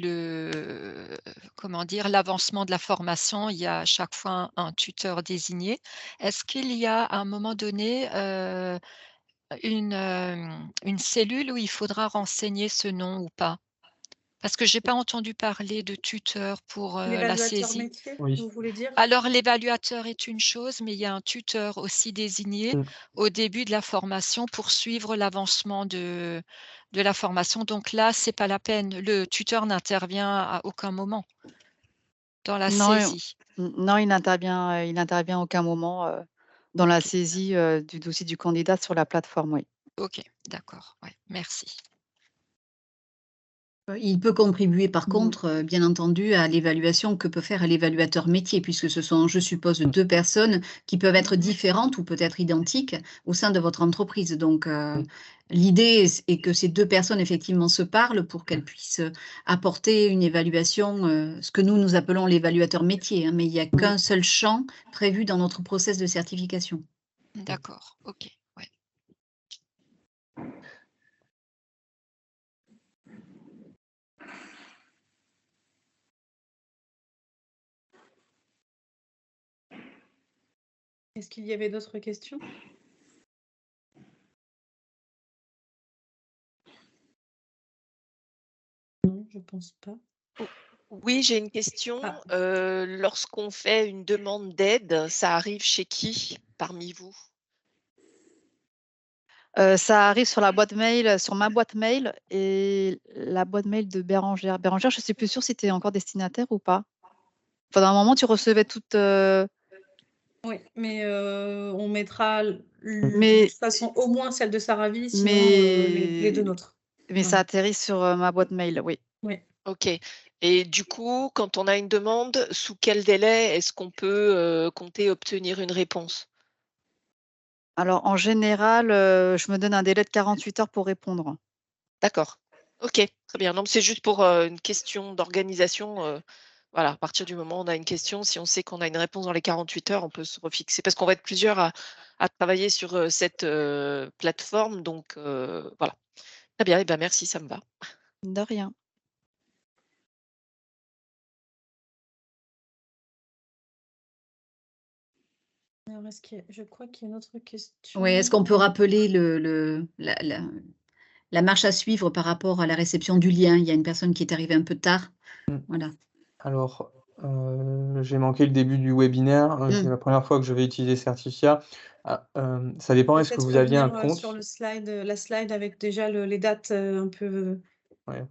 l'avancement de la formation, il y a à chaque fois un tuteur désigné. Est-ce qu'il y a à un moment donné, une cellule où il faudra renseigner ce nom ou pas? Parce que j'ai pas entendu parler de tuteur pour, la L'évaluateur saisie. métier, Oui. vous voulez dire? Alors l'évaluateur est une chose, mais il y a un tuteur aussi désigné au début de la formation pour suivre l'avancement de la formation. Donc là, c'est pas la peine. Le tuteur n'intervient à aucun moment dans la saisie. Non, il n'intervient à aucun moment dans la saisie du dossier du candidat sur la plateforme, oui. OK, d'accord, ouais, merci. Il peut contribuer par contre, bien entendu, à l'évaluation que peut faire l'évaluateur métier, puisque ce sont, je suppose, 2 personnes qui peuvent être différentes ou peut-être identiques au sein de votre entreprise. Donc, l'idée est que ces 2 personnes effectivement se parlent pour qu'elles puissent apporter une évaluation, ce que nous appelons l'évaluateur métier, hein, mais il n'y a qu'un seul champ prévu dans notre process de certification. D'accord, ok. Ouais. Est-ce qu'il y avait d'autres questions? Non, je pense pas. Oui, j'ai une question. Ah. Lorsqu'on fait une demande d'aide, ça arrive chez qui parmi vous? Ça arrive sur la boîte mail, sur ma boîte mail et la boîte mail de Bérangère. Bérangère, je ne suis plus sûre si tu es encore destinataire ou pas. Pendant un moment, tu recevais toutes. Oui, mais on mettra de Mais, toute façon au moins celle de Saravi, sinon les 2 mais, nôtres. mais ça Voilà. atterrit sur ma boîte mail, oui. Oui. OK. Et du coup, quand on a une demande, sous quel délai est-ce qu'on peut compter obtenir une réponse? Alors, en général, je me donne un délai de 48 heures pour répondre. D'accord. OK, très bien. Non, mais c'est juste pour une question d'organisation. Voilà, à partir du moment où on a une question, si on sait qu'on a une réponse dans les 48 heures, on peut se refixer. Parce qu'on va être plusieurs à travailler sur cette plateforme. Donc, voilà. Très bien, et ben merci, ça me va. De rien. Alors, je crois qu'il y a une autre question. Oui, est-ce qu'on peut rappeler la marche à suivre par rapport à la réception du lien? Il y a une personne qui est arrivée un peu tard. Voilà. Alors, j'ai manqué le début du webinaire. C'est la première fois que je vais utiliser Certifia. Ça dépend, est-ce que Peut-être vous aviez un revenir sur compte? le slide, la slide avec déjà les dates un peu. Ouais.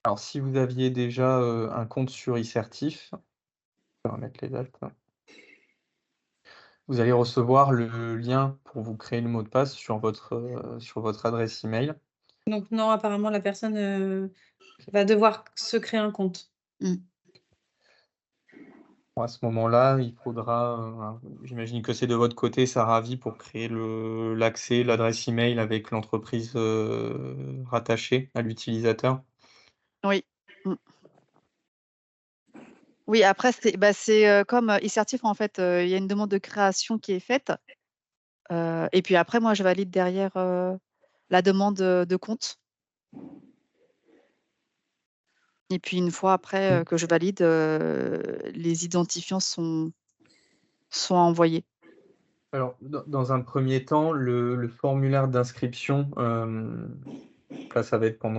Alors, si vous aviez déjà un compte sur eCertif, je vais remettre les dates. Vous allez recevoir le lien pour vous créer le mot de passe sur votre adresse email. Donc non, apparemment la personne va devoir se créer un compte. Bon, à ce moment-là, il faudra, j'imagine que c'est de votre côté, Saravi, pour créer l'accès, l'adresse email avec l'entreprise rattachée à l'utilisateur. Oui. Oui, après, c'est comme eCertif, en fait, il y a une demande de création qui est faite. Et puis après, moi, je valide derrière la demande de compte. Et puis une fois après que je valide, les identifiants sont envoyés. Alors, dans un premier temps, le formulaire d'inscription, là, ça va être pour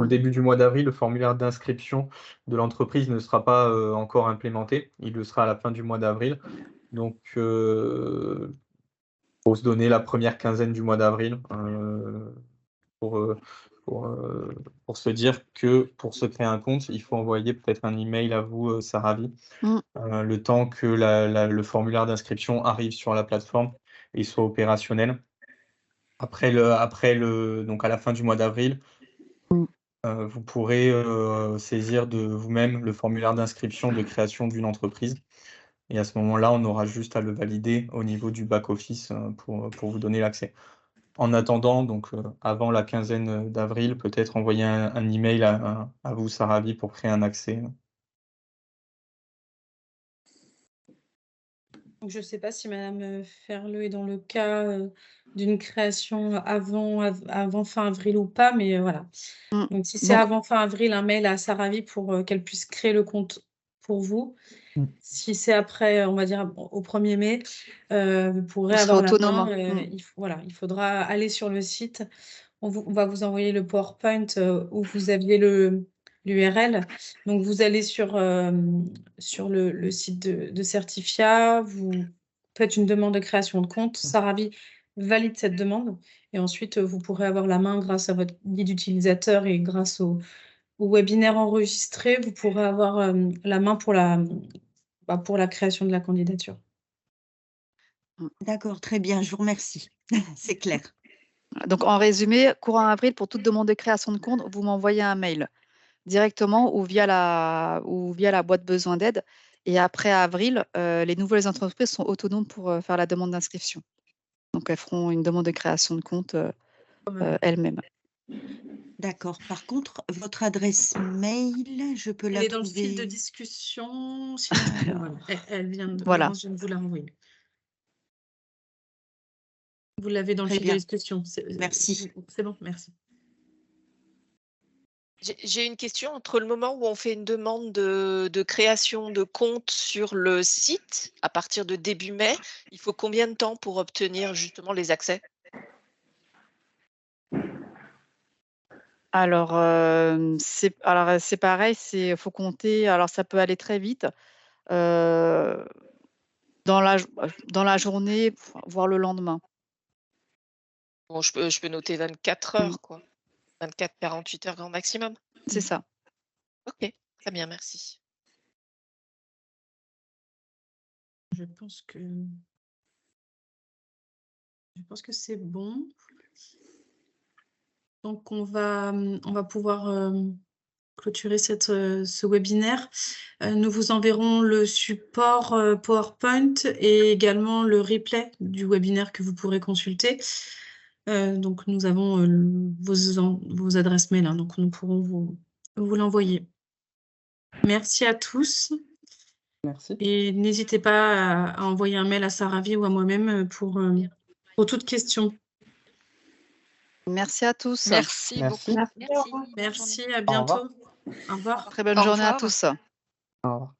le début du mois d'avril, le formulaire d'inscription de l'entreprise ne sera pas encore implémenté. Il le sera à la fin du mois d'avril. Donc, faut se donner la première quinzaine du mois d'avril pour se dire que pour se créer un compte, il faut envoyer peut-être un email à vous, Saravi, le temps que le formulaire d'inscription arrive sur la plateforme et soit opérationnel. Donc à la fin du mois d'avril, vous pourrez saisir de vous-même le formulaire d'inscription de création d'une entreprise. Et à ce moment-là, on aura juste à le valider au niveau du back-office pour vous donner l'accès. En attendant, donc avant la quinzaine d'avril, peut-être envoyer un email à vous, Saravi, pour créer un accès. Donc, je ne sais pas si Madame Ferleux est dans le cas d'une création avant fin avril ou pas, mais voilà. Donc, si c'est avant fin avril, un mail à Saravi pour qu'elle puisse créer le compte pour vous. Si c'est après, on va dire au 1er mai, vous pourrez avoir la main. Il faudra aller sur le site. On va vous envoyer le PowerPoint où vous aviez l'URL. Donc, vous allez sur le site de Certifia, vous faites une demande de création de compte. Saravi valide cette demande et ensuite, vous pourrez avoir la main grâce à votre guide utilisateur et grâce au webinaire enregistré, vous pourrez avoir la main pour la création de la candidature. D'accord, très bien, je vous remercie. C'est clair. Donc, en résumé, courant avril, pour toute demande de création de compte, vous m'envoyez un mail directement ou via la boîte besoin d'aide. Et après avril, les nouvelles entreprises sont autonomes pour faire la demande d'inscription. Donc, elles feront une demande de création de compte elles-mêmes. D'accord. Par contre, votre adresse mail, je peux Elle la est dans le fil de trouver. discussion. Sinon, voilà. Elle vient de. Voilà. Je viens de vous la renvoyer. Vous l'avez dans le Très fil de bien. discussion. Merci. C'est bon, merci. J'ai une question. Entre le moment où on fait une demande de création de compte sur le site, à partir de début mai, il faut combien de temps pour obtenir justement les accès? Alors, c'est pareil, faut compter. Alors, ça peut aller très vite. Dans la journée, voire le lendemain. Bon, je peux noter 24 heures, quoi. 24-48 heures grand maximum. C'est ça. Ok, très bien, merci. Je pense que c'est bon. Donc, on va pouvoir clôturer ce webinaire. Nous vous enverrons le support PowerPoint et également le replay du webinaire que vous pourrez consulter. Donc, nous avons vos adresses mail, hein, donc nous pourrons vous l'envoyer. Merci à tous. Merci. Et n'hésitez pas à envoyer un mail à Saravi ou à moi-même pour toute question. Merci à tous. Merci Merci. beaucoup. Merci, à Au revoir. bientôt. Au revoir. Très bonne Au journée à revoir. tous. Au revoir.